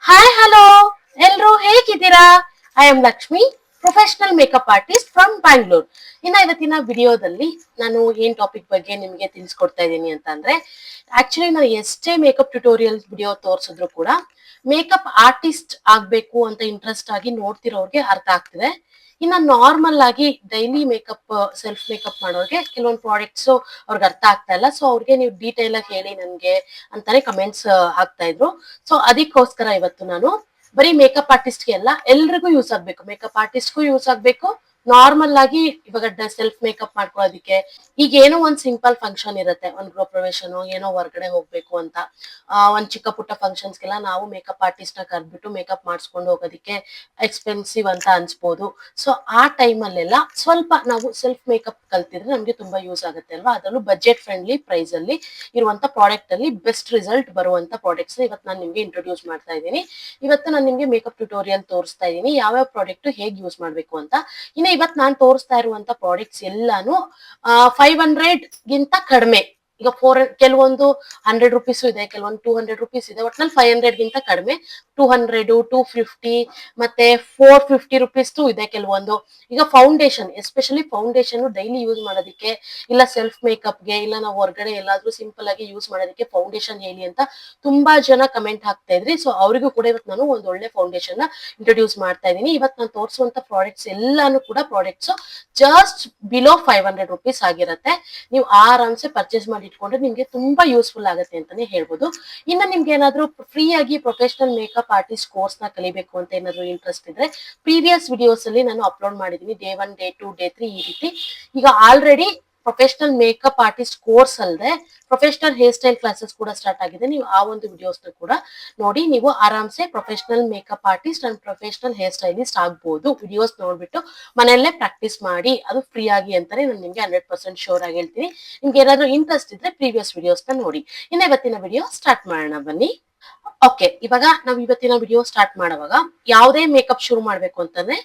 Hi hello ಎಲ್ರು ಹೇಗಿದ್ದೀರಾ? I am Lakshmi, professional makeup artist from Bangalore. ಇವತ್ತಿನ ವಿಡಿಯೋದಲ್ಲಿ ನಾನು ಏನ್ ಟಾಪಿಕ್ ಬಗ್ಗೆ ನಿಮಗೆ ತಿಳಿಸ್ಕೊಡ್ತಾ ಇದ್ದೀನಿ ಅಂತ ಅಂದ್ರೆ, ಆಕ್ಚುಲಿ ನಾನು ಎಷ್ಟೇ ಮೇಕಪ್ ಟ್ಯುಟೋರಿಯಲ್ ವಿಡಿಯೋ ತೋರಿಸಿದ್ರು ಕೂಡ ಮೇಕಪ್ ಆರ್ಟಿಸ್ಟ್ ಆಗ್ಬೇಕು ಅಂತ ಇಂಟ್ರೆಸ್ಟ್ ಆಗಿ ನೋಡ್ತಿರೋರ್ಗೆ ಅರ್ಥ ಆಗ್ತಿದೆ. ಇನ್ನ ನಾರ್ಮಲ್ ಆಗಿ ಡೈಲಿ ಮೇಕಪ್ ಸೆಲ್ಫ್ ಮೇಕಪ್ ಮಾಡೋರ್ಗೆ ಕೆಲವೊಂದು ಪ್ರಾಡಕ್ಟ್ಸ್ ಅವ್ರಿಗೆ ಅರ್ಥ ಆಗ್ತಾ ಇಲ್ಲ. ಸೊ ಅವ್ರಿಗೆ ನೀವು ಡೀಟೇಲ್ ಆಗಿ ಹೇಳಿ ನನ್ಗೆ ಅಂತಾನೆ ಕಮೆಂಟ್ಸ್ ಹಾಕ್ತಾ ಇದ್ರು. ಸೊ ಅದಕ್ಕೋಸ್ಕರ ಇವತ್ತು ನಾನು ಬರೀ ಮೇಕಪ್ ಆರ್ಟಿಸ್ಟ್ಗೆ ಎಲ್ಲ ಎಲ್ರಿಗೂ ಯೂಸ್ ಆಗ್ಬೇಕು, ಮೇಕಪ್ ಆರ್ಟಿಸ್ಟ್ಗೂ ಯೂಸ್ ಆಗ್ಬೇಕು, ನಾರ್ಮಲ್ ಆಗಿ ಇವಾಗ ಸೆಲ್ಫ್ ಮೇಕಪ್ ಮಾಡ್ಕೊಳ್ಳೋದಿಕ್ಕೆ. ಈಗ ಏನೋ ಒಂದ್ ಸಿಂಪಲ್ ಫಂಕ್ಷನ್ ಇರುತ್ತೆ, ಒಂದ್ ಗೃಹ ಪ್ರವೇಶನೋ ಏನೋ ಹೊರ್ಗಡೆ ಹೋಗ್ಬೇಕು ಅಂತ, ಒಂದ್ ಚಿಕ್ಕ ಪುಟ್ಟ ಫಂಕ್ಷನ್ಸ್ಗೆಲ್ಲ ನಾವು ಮೇಕಪ್ ಆರ್ಟಿಸ್ಟ್ ನ ಕರ್ದ್ಬಿಟ್ಟು ಮೇಕಪ್ ಮಾಡಿಸ್ಕೊಂಡು ಹೋಗೋದಿಕ್ಕೆ ಎಕ್ಸ್ಪೆನ್ಸಿವ್ ಅಂತ ಅನ್ಸ್ಬೋದು. ಸೊ ಆ ಟೈಮ್ ಅಲ್ಲೆಲ್ಲ ಸ್ವಲ್ಪ ನಾವು ಸೆಲ್ಫ್ ಮೇಕಪ್ ಕಲ್ತಿದ್ರೆ ನಮ್ಗೆ ತುಂಬಾ ಯೂಸ್ ಆಗುತ್ತೆ ಅಲ್ವಾ. ಅದರಲ್ಲೂ ಬಜೆಟ್ ಫ್ರೆಂಡ್ಲಿ ಪ್ರೈಸ್ ಅಲ್ಲಿ ಇರುವಂತ ಪ್ರಾಡಕ್ಟ್ ಅಲ್ಲಿ ಬೆಸ್ಟ್ ರಿಸಲ್ಟ್ ಬರುವಂತ ಪ್ರಾಡಕ್ಟ್ಸ್ ಇವತ್ತು ನಾನು ನಿಮ್ಗೆ ಇಂಟ್ರೊಡ್ಯೂಸ್ ಮಾಡ್ತಾ ಇದ್ದೀನಿ. ಇವತ್ತು ನಾನು ನಿಮ್ಗೆ ಮೇಕಪ್ ಟ್ಯುಟೋರಿಯಲ್ ತೋರಿಸ್ತಾ ಇದ್ದೀನಿ, ಯಾವ್ಯಾವ ಪ್ರಾಡಕ್ಟ್ ಹೇಗೆ ಯೂಸ್ ಮಾಡ್ಬೇಕು ಅಂತ. ಇವತ್ತು ನಾನು ತೋರಿಸ್ತಾ ಇರುವಂತ ಪ್ರಾಡಕ್ಟ್ಸ್ ಎಲ್ಲಾನು 500 ಗಿಂತ ಕಡಿಮೆ. ಈಗ ಕೆಲವೊಂದು 100 ರುಪೀಸ್ ಇದೆ, ಕೆಲವೊಂದು 200 ರುಪೀಸ್ ಇದೆ, ಒಟ್ನಲ್ಲಿ 500 ಗಿಂತ ಕಡಿಮೆ. 200, 250 ಮತ್ತೆ 450 ರುಪೀಸ್ ಇದೆ ಕೆಲವೊಂದು. ಈಗ foundation, especially foundation daily use ಮಾಡೋದಕ್ಕೆ, ಇಲ್ಲ ಸೆಲ್ಫ್ ಮೇಕಪ್ಗೆ, ಇಲ್ಲ ನಾವು ಹೊರಗಡೆ ಎಲ್ಲಾದ್ರೂ ಸಿಂಪಲ್ ಆಗಿ ಯೂಸ್ ಮಾಡೋದಕ್ಕೆ ಫೌಂಡೇಶನ್ ಹೇಳಿ ಅಂತ ತುಂಬಾ ಜನ ಕಮೆಂಟ್ ಹಾಕ್ತಾ ಇದ್ರಿ. ಸೊ ಅವರಿಗೂ ಕೂಡ ಇವತ್ತು ನಾನು ಒಂದು ಒಳ್ಳೆ ಫೌಂಡೇಶನ್ ನ ಇಂಟ್ರೊಡ್ಯೂಸ್ ಮಾಡ್ತಾ ಇದ್ದೀನಿ. ಇವತ್ತು ನಾನು ತೋರಿಸುವಂತ ಪ್ರಾಡಕ್ಟ್ಸ್ ಎಲ್ಲಾನು ಕೂಡ ಪ್ರಾಡಕ್ಟ್ಸ್ ಜಸ್ಟ್ ಬಿಲೋ 500 ರುಪೀಸ್ ಆಗಿರುತ್ತೆ. ನೀವು ಆರಾಮ್ಸೆ ಪರ್ಚೇಸ್ ಮಾಡಿ ಇಟ್ಕೊಂಡ್ರೆ ನಿಮ್ಗೆ ತುಂಬಾ ಯೂಸ್ಫುಲ್ ಆಗುತ್ತೆ ಅಂತಾನೆ ಹೇಳ್ಬೋದು. ನಿಮ್ಗೆ ಏನಾದ್ರು ಫ್ರೀ ಆಗಿ ಪ್ರೊಫೆಷನಲ್ ಮೇಕಪ್ ಆರ್ಟಿಸ್ಟ್ ಕೋರ್ಸ್ ನ ಕಲಿಬೇಕು ಅಂತ ಏನಾದ್ರು ಇಂಟ್ರೆಸ್ಟ್ ಇದ್ರೆ, ಪ್ರೀವಿಯಸ್ ವಿಡಿಯೋಸ್ ಅಲ್ಲಿ ನಾನು ಅಪ್ಲೋಡ್ ಮಾಡಿದೀನಿ, ಡೇ 1, ಡೇ 2, ಡೇ 3 ಈ ರೀತಿ. ಈಗ already professional makeup artist course ಅಲ್ಲದೆ ಪ್ರೊಫೆಷನಲ್ ಹೇರ್ ಸ್ಟೈಲ್ ಕ್ಲಾಸಸ್ ಕೂಡ ಸ್ಟಾರ್ಟ್ ಆಗಿದೆ. ನೀವು ಆ ಒಂದು ವಿಡಿಯೋಸ್ ನ ಕೂಡ ನೋಡಿ ನೀವು ಆರಾಮ್ಸೆ professional makeup artist and professional hair stylist ಆಗ್ಬಹುದು. ವಿಡಿಯೋಸ್ ನೋಡ್ಬಿಟ್ಟು ಮನೆಯಲ್ಲೇ ಪ್ರಾಕ್ಟೀಸ್ ಮಾಡಿ, ಅದು ಫ್ರೀ ಆಗಿ ಅಂತಾನೆ ನಾನು ನಿಮ್ಗೆ 100% ಶೋರ್ ಆಗಿ ಹೇಳ್ತೀನಿ. ನಿಮ್ಗೆ ಏನಾದ್ರು ಇಂಟ್ರೆಸ್ಟ್ ಇದ್ರೆ ಪ್ರೀವಿಯಸ್ ವಿಡಿಯೋಸ್ ನ ನೋಡಿ. ಇವತ್ತಿನ ವಿಡಿಯೋ ಸ್ಟಾರ್ಟ್ ಮಾಡೋಣ ಬನ್ನಿ. ಓಕೆ, ಇವಾಗ ನಾವು ಇವತ್ತಿನ ವಿಡಿಯೋ ಸ್ಟಾರ್ಟ್ ಮಾಡುವಾಗ ಯಾವುದೇ ಮೇಕಪ್ ಶುರು ಮಾಡ್ಬೇಕು ಅಂತಂದ್ರೆ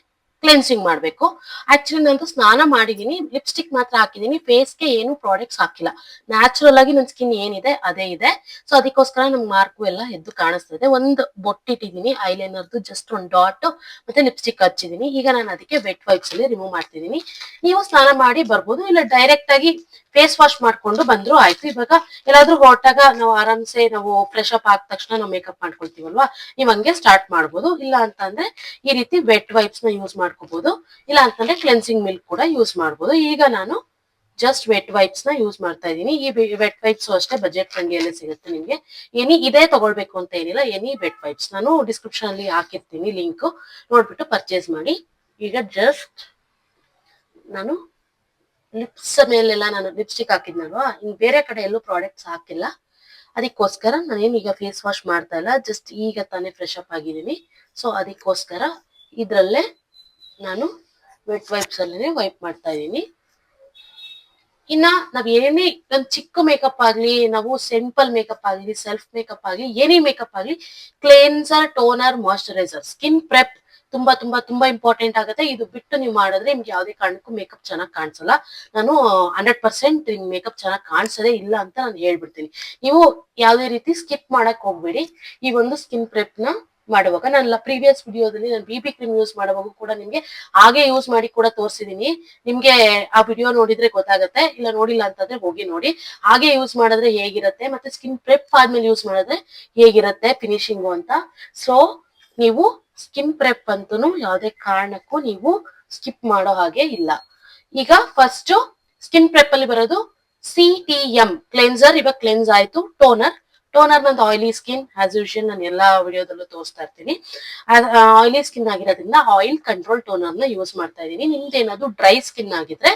ಕ್ಲೆನ್ಸಿಂಗ್ ಮಾಡ್ಬೇಕು. ಆಕ್ಚುಲಿ ನಾನು ಸ್ನಾನ ಮಾಡಿದೀನಿ, ಲಿಪ್ಸ್ಟಿಕ್ ಮಾತ್ರ ಹಾಕಿದೀನಿ, ಫೇಸ್ಗೆ ಏನು ಪ್ರಾಡಕ್ಟ್ಸ್ ಹಾಕಿಲ್ಲ. ನ್ಯಾಚುರಲ್ ಆಗಿ ನನ್ನ ಸ್ಕಿನ್ ಏನಿದೆ ಅದೇ ಇದೆ. ಸೊ ಅದಕ್ಕೋಸ್ಕರ ನಮ್ಗೆ ಮಾರ್ಕು ಎಲ್ಲ ಎದ್ದು ಕಾಣಿಸ್ತದೆ. ಒಂದು ಬೊಟ್ಟಿಟ್ಟಿದೀನಿ, ಐಲೈನರ್ದು ಜಸ್ಟ್ ಒಂದು ಡಾಟ್, ಮತ್ತೆ ಲಿಪ್ಸ್ಟಿಕ್ ಹಚ್ಚಿದೀನಿ. ಈಗ ನಾನು ಅದಕ್ಕೆ ವೆಟ್ ವೈಪ್ಸ್ ಅಲ್ಲಿ ರಿಮೂವ್ ಮಾಡ್ತಿದೀನಿ. ನೀವು ಸ್ನಾನ ಮಾಡಿ ಬರ್ಬೋದು, ಇಲ್ಲ ಡೈರೆಕ್ಟ್ ಆಗಿ ಫೇಸ್ ವಾಶ್ ಮಾಡ್ಕೊಂಡು ಬಂದ್ರು ಆಯ್ತು. ಇವಾಗ ಎಲ್ಲಾದ್ರೂ ಹೊರಟಾಗ ನಾವು ಆರಾಮ್ಸೆ ನಾವು ಫ್ರೆಶ್ ಅಪ್ ಆದ ತಕ್ಷಣ ನಾವು ಮೇಕಪ್ ಮಾಡ್ಕೊಳ್ತೀವಲ್ವಾ, ನೀವ್ ಹಂಗೆ ಸ್ಟಾರ್ಟ್ ಮಾಡ್ಬೋದು. ಇಲ್ಲ ಅಂತಂದ್ರೆ ಈ ರೀತಿ ವೆಟ್ ವೈಪ್ಸ್ ನ ಯೂಸ್ ಮಾಡ್ಕೋಬಹುದು, ಇಲ್ಲ ಅಂತಂದ್ರೆ ಕ್ಲೆನ್ಸಿಂಗ್ ಮಿಲ್ಕ್ ಕೂಡ ಯೂಸ್ ಮಾಡ್ಬೋದು. ಈಗ ನಾನು ಜಸ್ಟ್ ವೆಟ್ ವೈಪ್ಸ್ ನ ಯೂಸ್ ಮಾಡ್ತಾ ಇದ್ದೀನಿ. ಈ ವೆಟ್ ವೈಪ್ಸ್ ಅಷ್ಟೇ ಬಜೆಟ್ ಫ್ರೆಂಡ್ಲಿ ಸಿಗುತ್ತೆ ನಿಮ್ಗೆ. ಇದೇ ತಗೊಳ್ಬೇಕು ಅಂತ ಏನಿಲ್ಲ, ಎನಿ ವೆಟ್ ವೈಪ್ಸ್ ನಾನು ಡಿಸ್ಕ್ರಿಪ್ಷನ್ ಅಲ್ಲಿ ಹಾಕಿರ್ತೀನಿ, ಲಿಂಕ್ ನೋಡ್ಬಿಟ್ಟು ಪರ್ಚೇಸ್ ಮಾಡಿ. ಈಗ ಜಸ್ಟ್ ನಾನು ಲಿಪ್ಸ್ ಮೇಲೆಲ್ಲ ನಾನು ಲಿಪ್ಸ್ಟಿಕ್ ಹಾಕಿದ್ನಲ್ವಾ, ಇನ್ ಬೇರೆ ಕಡೆ ಎಲ್ಲೂ ಪ್ರಾಡಕ್ಟ್ಸ್ ಹಾಕಿಲ್ಲ. ಅದಕ್ಕೋಸ್ಕರ ನಾನೇನೀಗ ಫೇಸ್ ವಾಶ್ ಮಾಡ್ತಾ ಇಲ್ಲ, ಜಸ್ಟ್ ಈಗ ತಾನೇ ಫ್ರೆಶ್ ಅಪ್ ಆಗಿದ್ದೀನಿ. ಸೊ ಅದಕ್ಕೋಸ್ಕರ ಇದ್ರಲ್ಲೇ ನಾನು ವೆಟ್ ವೈಪ್ಸ್ ಅಲ್ಲೇ ವೈಪ್ ಮಾಡ್ತಾ ಇದ್ದೀನಿ. ಇನ್ನ ನಾವ್ ಏನೇ ಒಂದ್ ಚಿಕ್ಕ ಮೇಕಪ್ ಆಗ್ಲಿ, ನಾವು ಸಿಂಪಲ್ ಮೇಕಪ್ ಆಗ್ಲಿ, ಸೆಲ್ಫ್ ಮೇಕಪ್ ಆಗ್ಲಿ, ಏನೇ ಮೇಕಪ್ ಆಗ್ಲಿ, ಕ್ಲೇನ್ಸರ್, ಟೋನರ್, ಮಾಯಶ್ಚರೈಸರ್, ಸ್ಕಿನ್ ಪ್ರೆಪ್ ತುಂಬಾ ತುಂಬಾ ತುಂಬಾ ಇಂಪಾರ್ಟೆಂಟ್ ಆಗುತ್ತೆ. ಇದು ಬಿಟ್ಟು ನೀವು ಮಾಡಿದ್ರೆ ನಿಮ್ಗೆ ಯಾವ್ದೇ ಕಾರಣಕ್ಕೂ ಮೇಕಪ್ ಚೆನ್ನಾಗಿ ಕಾಣಿಸಲ್ಲ. ನಾನು 100% ಮೇಕಪ್ ಚೆನ್ನಾಗಿ ಕಾಣಿಸೋದೇ ಇಲ್ಲ ಅಂತ ನಾನು ಹೇಳ್ಬಿಡ್ತೀನಿ. ನೀವು ಯಾವ್ದೇ ರೀತಿ ಸ್ಕಿಪ್ ಮಾಡಕ್ ಹೋಗ್ಬೇಡಿ. ಈ ಒಂದು ಸ್ಕಿನ್ ಪ್ರೆಪ್ ನ ಮಾಡುವಾಗ ನಾನು ಪ್ರೀವಿಯಸ್ ವಿಡಿಯೋದಲ್ಲಿ ನಾನು BB ಕ್ರೀಮ್ ಯೂಸ್ ಮಾಡುವಾಗ ಕೂಡ ನಿಮ್ಗೆ ಹಾಗೆ ಯೂಸ್ ಮಾಡಿ ಕೂಡ ತೋರಿಸಿದೀನಿ. ನಿಮ್ಗೆ ಆ ವಿಡಿಯೋ ನೋಡಿದ್ರೆ ಗೊತ್ತಾಗತ್ತೆ, ಇಲ್ಲ ನೋಡಿಲ್ಲ ಅಂತಂದ್ರೆ ಹೋಗಿ ನೋಡಿ. ಹಾಗೆ ಯೂಸ್ ಮಾಡಿದ್ರೆ ಹೇಗಿರತ್ತೆ, ಮತ್ತೆ ಸ್ಕಿನ್ ಪ್ರೆಪ್ ಆದ್ಮೇಲೆ ಯೂಸ್ ಮಾಡಿದ್ರೆ ಹೇಗಿರತ್ತೆ ಫಿನಿಶಿಂಗು ಅಂತ. ಸೊ ನೀವು ಸ್ಕಿನ್ ಪ್ರೆಪ್ ಅಂತೂ ಯಾವುದೇ ಕಾರಣಕ್ಕೂ ನೀವು ಸ್ಕಿಪ್ ಮಾಡೋ ಹಾಗೆ ಇಲ್ಲ. ಈಗ ಫಸ್ಟ್ ಸ್ಕಿನ್ ಪ್ರೆಪ್ ಅಲ್ಲಿ ಬರೋದು CTM ಕ್ಲೆನ್ಸರ್. ಇವಾಗ ಕ್ಲೆನ್ಸ್ ಆಯ್ತು. ಟೋನರ್ ನಂದು ಆಯಿಲಿ ಸ್ಕಿನ್, ಆಸ್ ಯೂಶುವಲ್ ನಾನು ಎಲ್ಲಾ ವಿಡಿಯೋದಲ್ಲೂ ತೋರಿಸ್ತಾ ಇರ್ತೀನಿ. ಆಯಿಲಿ ಸ್ಕಿನ್ ಆಗಿರೋದ್ರಿಂದ ಆಯಿಲ್ ಕಂಟ್ರೋಲ್ ಟೋನರ್ ನ ಯೂಸ್ ಮಾಡ್ತಾ ಇದೀನಿ. ನಿಮ್ದೇನಾದ್ರು ಡ್ರೈ ಸ್ಕಿನ್ ಆಗಿದ್ರೆ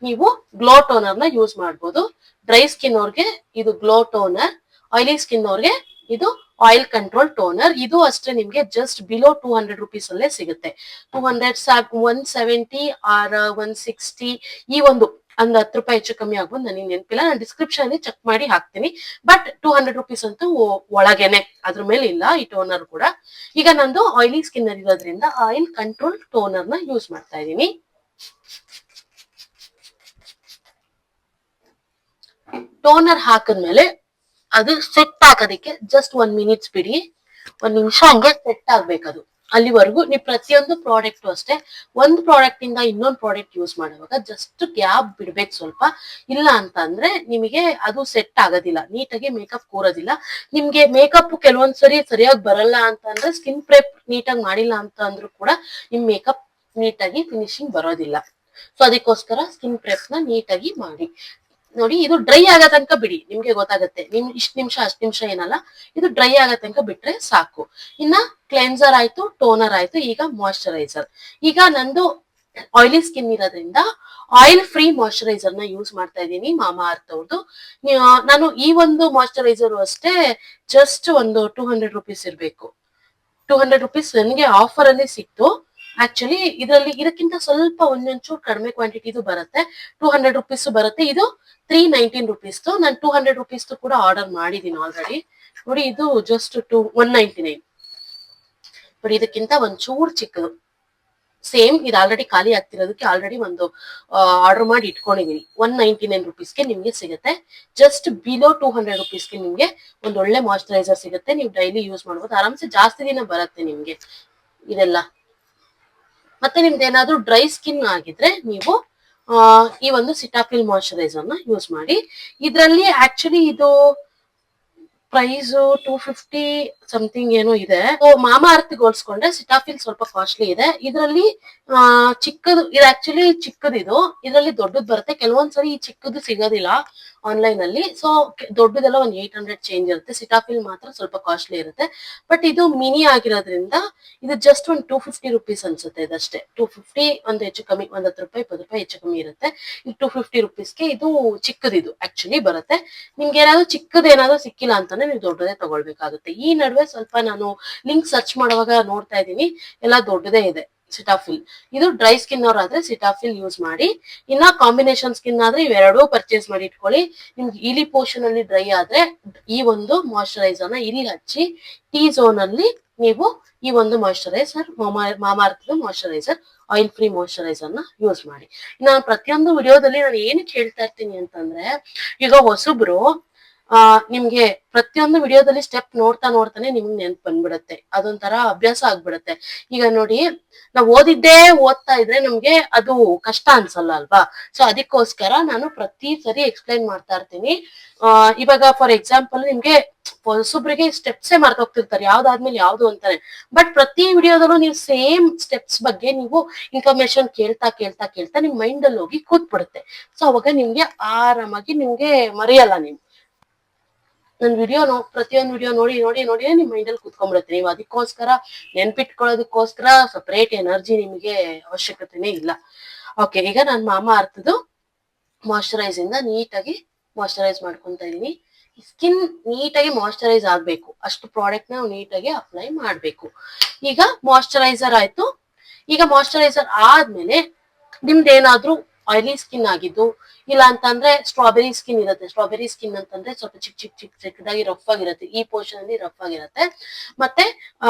ನೀವು ಗ್ಲೋ ಟೋನರ್ ನ ಯೂಸ್ ಮಾಡ್ಬೋದು. ಡ್ರೈ ಸ್ಕಿನ್ ಅವ್ರಿಗೆ ಇದು ಗ್ಲೋ ಟೋನರ್, ಆಯಿಲಿ ಸ್ಕಿನ್ ಅವ್ರಿಗೆ ಇದು ಆಯಿಲ್ ಕಂಟ್ರೋಲ್ ಟೋನರ್. ಇದು ಅಷ್ಟೇ ನಿಮ್ಗೆ ಜಸ್ಟ್ ಬಿಲೋ 200 ರುಪೀಸ್ ಅಲ್ಲೇ ಸಿಗುತ್ತೆ. 170 ಆರ್ 160 ಈ ಒಂದು 10 ರೂಪಾಯಿ ಹೆಚ್ಚು ಕಮ್ಮಿ ಆಗ್ಬೋದು, ನನಗೆ ನೆನಪಿಲ್ಲ. ನಾನು ಡಿಸ್ಕ್ರಿಪ್ಷನ್ ಅಲ್ಲಿ ಚೆಕ್ ಮಾಡಿ ಹಾಕ್ತೀನಿ. ಬಟ್ 200 ರುಪೀಸ್ ಅಂತೂ ಒಳಗೇನೆ, ಅದ್ರ ಮೇಲೆ ಇಲ್ಲ ಈ ಟೋನರ್ ಕೂಡ. ಈಗ ನಂದು ಆಯಿಲಿ ಸ್ಕಿನ್ ಇರೋದ್ರಿಂದ ಆಯಿಲ್ ಕಂಟ್ರೋಲ್ ಟೋನರ್ ನ ಯೂಸ್ ಮಾಡ್ತಾ ಇದ್ದೀನಿ. ಟೋನರ್ ಹಾಕಿದ್ಮೇಲೆ ಅದು ಸೆಟ್ ಹಾಕೋದಕ್ಕೆ ಜಸ್ಟ್ 1 ಮಿನಿಟ್ಸ್ ಬಿಡಿ. ಒಂದ್ ನಿಮಿಷ ಹಂಗೆ ಸೆಟ್ ಆಗ್ಬೇಕದು. ಅಲ್ಲಿವರೆಗೂ ನೀವು ಪ್ರತಿಯೊಂದು ಪ್ರಾಡಕ್ಟ್ ಅಷ್ಟೇ ಒಂದ್ ಪ್ರಾಡಕ್ಟ್ ಇಂದ ಇನ್ನೊಂದು ಪ್ರಾಡಕ್ಟ್ ಯೂಸ್ ಮಾಡುವಾಗ ಜಸ್ಟ್ ಗ್ಯಾಪ್ ಬಿಡ್ಬೇಕು ಸ್ವಲ್ಪ. ಇಲ್ಲ ಅಂತ ಅಂದ್ರೆ ನಿಮಗೆ ಅದು ಸೆಟ್ ಆಗೋದಿಲ್ಲ, ನೀಟಾಗಿ ಮೇಕಪ್ ಕೂರೋದಿಲ್ಲ. ನಿಮ್ಗೆ ಮೇಕಪ್ ಕೆಲವೊಂದ್ಸರಿ ಸರಿಯಾಗಿ ಬರಲ್ಲ ಅಂತ ಅಂದ್ರೆ ಸ್ಕಿನ್ ಪ್ರೆಪ್ ನೀಟಾಗಿ ಮಾಡಿಲ್ಲ ಅಂತ ಅಂದ್ರೂ ಕೂಡ ನಿಮ್ ಮೇಕಪ್ ನೀಟಾಗಿ ಫಿನಿಶಿಂಗ್ ಬರೋದಿಲ್ಲ. ಸೊ ಅದಕ್ಕೋಸ್ಕರ ಸ್ಕಿನ್ ಪ್ರೆಪ್ ನ ನೀಟಾಗಿ ಮಾಡಿ. ನೋಡಿ, ಇದು ಡ್ರೈ ಆಗೋ ತನಕ ಬಿಡಿ, ನಿಮ್ಗೆ ಗೊತ್ತಾಗುತ್ತೆ. ನಿಮ್ ಇಷ್ಟ ನಿಮಿಷ ಅಷ್ಟ್ ನಿಮಿಷ ಏನಲ್ಲ, ಇದು ಡ್ರೈ ಆಗೋ ತನಕ ಬಿಟ್ರೆ ಸಾಕು. ಇನ್ನ ಕ್ಲೆನ್ಸರ್ ಆಯ್ತು, ಟೋನರ್ ಆಯ್ತು, ಈಗ ಮಾಯಶ್ಚರೈಸರ್. ಈಗ ನಂದು ಆಯಿಲಿ ಸ್ಕಿನ್ ಇರೋದ್ರಿಂದ ಆಯಿಲ್ ಫ್ರೀ ಮಾಯಶ್ಚರೈಸರ್ ನ ಯೂಸ್ ಮಾಡ್ತಾ ಇದ್ದೀನಿ, ಮಾಮಾ ಅರ್ತ್ ಅವ್ರದ್ದು. ನಾನು ಈ ಒಂದು ಮಾಯಶ್ಚರೈಸರ್ ಅಷ್ಟೇ ಜಸ್ಟ್ ಒಂದು 200 ರುಪೀಸ್ ಇರ್ಬೇಕು. 200 ರುಪೀಸ್ ನನಗೆ ಆಫರ್ ಅಲ್ಲಿ ಸಿಕ್ತು. ಆಕ್ಚುಲಿ ಇದರಲ್ಲಿ ಇದಕ್ಕಿಂತ ಸ್ವಲ್ಪ ಒಂದೊಂಚೂರು ಕಡಿಮೆ ಕ್ವಾಂಟಿಟಿದು ಬರುತ್ತೆ, 200 ರುಪೀಸ್ ಬರುತ್ತೆ. ಇದು 319 ರುಪೀಸ್. ನಾನು 200 ರುಪೀಸ್ ಕೂಡ ಆರ್ಡರ್ ಮಾಡಿದೀನಿ ಆಲ್ರೆಡಿ. ನೋಡಿ, ಇದು ಜಸ್ಟ್ 199. ನೋಡಿ, ಇದಕ್ಕಿಂತ ಒಂಚೂರು ಚಿಕ್ಕದು ಸೇಮ್. ಇದು ಆಲ್ರೆಡಿ ಖಾಲಿ ಆಗ್ತಿರೋದಕ್ಕೆ ಆಲ್ರೆಡಿ ಒಂದು ಆರ್ಡರ್ ಮಾಡಿ ಇಟ್ಕೊಂಡಿದೀನಿ. 199 ರುಪೀಸ್ಗೆ ನಿಮ್ಗೆ ಸಿಗುತ್ತೆ. ಜಸ್ಟ್ ಬಿಲೋ 200 ರುಪೀಸ್ಗೆ ನಿಮ್ಗೆ ಒಂದ್ ಒಳ್ಳೆ ಮಾಯಶ್ಚರೈಸರ್ ಸಿಗುತ್ತೆ. ನೀವು ಡೈಲಿ ಯೂಸ್ ಮಾಡ್ಬೋದು, ಆರಾಮ್ಸೆ ಜಾಸ್ತಿ ದಿನ ಬರುತ್ತೆ ನಿಮ್ಗೆ ಇದೆಲ್ಲ. ಮತ್ತೆ ನಿಮ್ದು ಏನಾದ್ರೂ ಡ್ರೈ ಸ್ಕಿನ್ ಆಗಿದ್ರೆ ನೀವು ಈ ಒಂದು ಸಿಟಾಫಿಲ್ ಮಾಯಶ್ಚರೈಸರ್ ನ ಯೂಸ್ ಮಾಡಿ. ಇದ್ರಲ್ಲಿ ಆಕ್ಚುಲಿ ಇದು ಪ್ರೈಸ್ 250 ಸಮಥಿಂಗ್ ಏನೋ ಇದೆ. ಮಾಮಾ ಅರ್ತ್ ಹೋಲ್ಸ್ಕೊಂಡ್ರೆ ಸಿಟಾಫಿಲ್ ಸ್ವಲ್ಪ ಕಾಸ್ಟ್ಲಿ ಇದೆ. ಇದರಲ್ಲಿ ಚಿಕ್ಕದು, ಇದು ಆಕ್ಚುಲಿ ಚಿಕ್ಕದಿದು, ಇದರಲ್ಲಿ ದೊಡ್ಡದು ಬರುತ್ತೆ. ಕೆಲವೊಂದ್ಸರಿ ಈ ಚಿಕ್ಕದು ಸಿಗೋದಿಲ್ಲ ಆನ್ಲೈನ್ ಅಲ್ಲಿ. ಸೊ ದೊಡ್ಡದೆಲ್ಲ ಒಂದು 800 ಚೇಂಜ್ ಇರುತ್ತೆ, ಸಿಟಾಫಿಲ್ ಮಾತ್ರ ಸ್ವಲ್ಪ ಕಾಸ್ಟ್ಲಿ ಇರುತ್ತೆ. ಬಟ್ ಇದು ಮಿನಿ ಆಗಿರೋದ್ರಿಂದ ಇದು ಜಸ್ಟ್ ಒಂದು 250 ರುಪೀಸ್ ಅನ್ಸುತ್ತೆ. ಇದಷ್ಟೇ 250, ಒಂದು ಹೆಚ್ಚು ಕಮ್ಮಿ, ಒಂದ್ 10 ರೂಪಾಯಿ 20 ರೂಪಾಯಿ ಹೆಚ್ಚು ಕಮ್ಮಿ ಇರುತ್ತೆ. ಇದು 250 ರುಪೀಸ್ಗೆ ಇದು ಚಿಕ್ಕದಿದು ಆಕ್ಚುಲಿ ಬರುತ್ತೆ. ನಿಮ್ಗೆ ಏನಾದ್ರು ಚಿಕ್ಕದೇನಾದ್ರು ಸಿಕ್ಕಿಲ್ಲ ಅಂತಾನೆ ನೀವು ದೊಡ್ಡದೇ ತಗೊಳ್ಬೇಕಾಗುತ್ತೆ. ಈ ನಡುವೆ ಸ್ವಲ್ಪ ನಾನು ಲಿಂಕ್ ಸರ್ಚ್ ಮಾಡುವಾಗ ನೋಡ್ತಾ ಇದ್ದೀನಿ, ಎಲ್ಲ ದೊಡ್ಡದೇ ಇದೆ ಸಿಟಾಫಿಲ್. ಇದು ಡ್ರೈ ಸ್ಕಿನ್ ಅವ್ರಾದ್ರೆ ಸಿಟಾಫಿಲ್ ಯೂಸ್ ಮಾಡಿ. ಇನ್ನ ಕಾಂಬಿನೇಷನ್ ಸ್ಕಿನ್ ಆದ್ರೆ ಇವೆರಡೂ ಪರ್ಚೇಸ್ ಮಾಡಿ ಇಟ್ಕೊಳ್ಳಿ. ನಿಮ್ಗೆ ಇಲಿ ಪೋರ್ಷನ್ ಅಲ್ಲಿ ಡ್ರೈ ಆದ್ರೆ ಈ ಒಂದು ಮಾಯಶ್ಚರೈಸರ್ ನ ಇಲ್ಲಿ ಹಚ್ಚಿ, ಟಿ ಝೋನ್ ಅಲ್ಲಿ ನೀವು ಈ ಒಂದು ಮಾಯಶ್ಚರೈಸರ್, ಮಾಮಾ earth moisturiser, oil free moisturiser ನ ಯೂಸ್ ಮಾಡಿ. ನಾನು ಪ್ರತಿಯೊಂದು ವಿಡಿಯೋದಲ್ಲಿ ನಾನು ಏನಕ್ಕೆ ಹೇಳ್ತಾ ಇರ್ತೀನಿ ಅಂತಂದ್ರೆ, ಈಗ ಹೊಸಬ್ರು ನಿಮ್ಗೆ ಪ್ರತಿಯೊಂದು ವಿಡಿಯೋದಲ್ಲಿ ಸ್ಟೆಪ್ ನೋಡ್ತಾ ನೋಡ್ತಾನೆ ನಿಮ್ಗೆ ನೆನ್ಪು ಬಂದ್ಬಿಡತ್ತೆ, ಅದೊಂಥರ ಅಭ್ಯಾಸ ಆಗ್ಬಿಡತ್ತೆ. ಈಗ ನೋಡಿ, ನಾವ್ ಓದಿದ್ದೇ ಓದ್ತಾ ಇದ್ರೆ ನಮ್ಗೆ ಅದು ಕಷ್ಟ ಅನ್ಸಲ್ಲ ಅಲ್ವಾ? ಸೊ ಅದಕ್ಕೋಸ್ಕರ ನಾನು ಪ್ರತಿ ಸರಿ ಎಕ್ಸ್ಪ್ಲೈನ್ ಮಾಡ್ತಾ ಇರ್ತೀನಿ. ಇವಾಗ ಫಾರ್ ಎಕ್ಸಾಂಪಲ್ ನಿಮ್ಗೆ ಹೊಸೊಬ್ರಿಗೆ ಸ್ಟೆಪ್ಸೇ ಹೋಗ್ತಿರ್ತಾರೆ, ಯಾವ್ದಾದ್ಮೇಲೆ ಯಾವ್ದು ಅಂತಾನೆ. ಬಟ್ ಪ್ರತಿ ವಿಡಿಯೋದಲ್ಲೂ ನೀವು ಸೇಮ್ ಸ್ಟೆಪ್ಸ್ ಬಗ್ಗೆ ನೀವು ಇನ್ಫಾರ್ಮೇಶನ್ ಕೇಳ್ತಾ ಕೇಳ್ತಾ ಕೇಳ್ತಾ ನಿಮ್ ಮೈಂಡ್ ಅಲ್ಲಿ ಹೋಗಿ ಕೂತ್ಬಿಡುತ್ತೆ. ಸೊ ಅವಾಗ ನಿಮ್ಗೆ ಆರಾಮಾಗಿ ನಿಮ್ಗೆ ಮರೆಯಲ್ಲ. ನೀವು ನನ್ ಪ್ರತಿಯೊಂದು ವಿಡಿಯೋ ನೋಡಿ ನೋಡಿ ನೋಡಿ ನಿಮ್ ಮೈಂಡ್ ಅಲ್ಲಿ ಕುತ್ಕೊಂಡ್ಬಿಡುತ್ತೆ. ನೀವು ಅದಕ್ಕೋಸ್ಕರ ನೆನ್ಪಿಟ್ಕೊಳ್ಳೋದಕ್ಕೋಸ್ಕರ ಸಪರೇಟ್ ಎನರ್ಜಿ ನಿಮಗೆ ಅವಶ್ಯಕತೆನೇ ಇಲ್ಲ. ಓಕೆ, ಈಗ ನಾನು ಮಾಮಾ ಅರ್ಥದ್ದು ಮಾಯಶ್ಚರೈಸ್ ಇಂದ ನೀಟಾಗಿ ಮಾಯಶ್ಚರೈಸ್ ಮಾಡ್ಕೊಂತ ಇದೀನಿ. ಸ್ಕಿನ್ ನೀಟಾಗಿ ಮಾಯಶ್ಚರೈಸ್ ಆಗ್ಬೇಕು, ಅಷ್ಟು ಪ್ರಾಡಕ್ಟ್ ನ ನೀಟಾಗಿ ಅಪ್ಲೈ ಮಾಡ್ಬೇಕು. ಈಗ ಮಾಯಶ್ಚರೈಸರ್ ಆಯ್ತು. ಈಗ ಮಾಯಶ್ಚರೈಸರ್ ಆದ್ಮೇಲೆ ನಿಮ್ದೇನಾದ್ರೂ ಆಯಿಲಿ ಸ್ಕಿನ್ ಆಗಿದ್ದು, ಇಲ್ಲ ಅಂತಂದ್ರೆ ಸ್ಟ್ರಾಬೆರಿ ಸ್ಕಿನ್ ಇರುತ್ತೆ. ಸ್ಟ್ರಾಬೆರಿ ಸ್ಕಿನ್ ಅಂತಂದ್ರೆ ಸ್ವಲ್ಪ ಚಿಕ್ಕದಾಗಿ ರಫ್ ಆಗಿರುತ್ತೆ, ಈ ಪೋರ್ಷನ್ ಅಲ್ಲಿ ರಫ್ ಆಗಿರುತ್ತೆ. ಮತ್ತೆ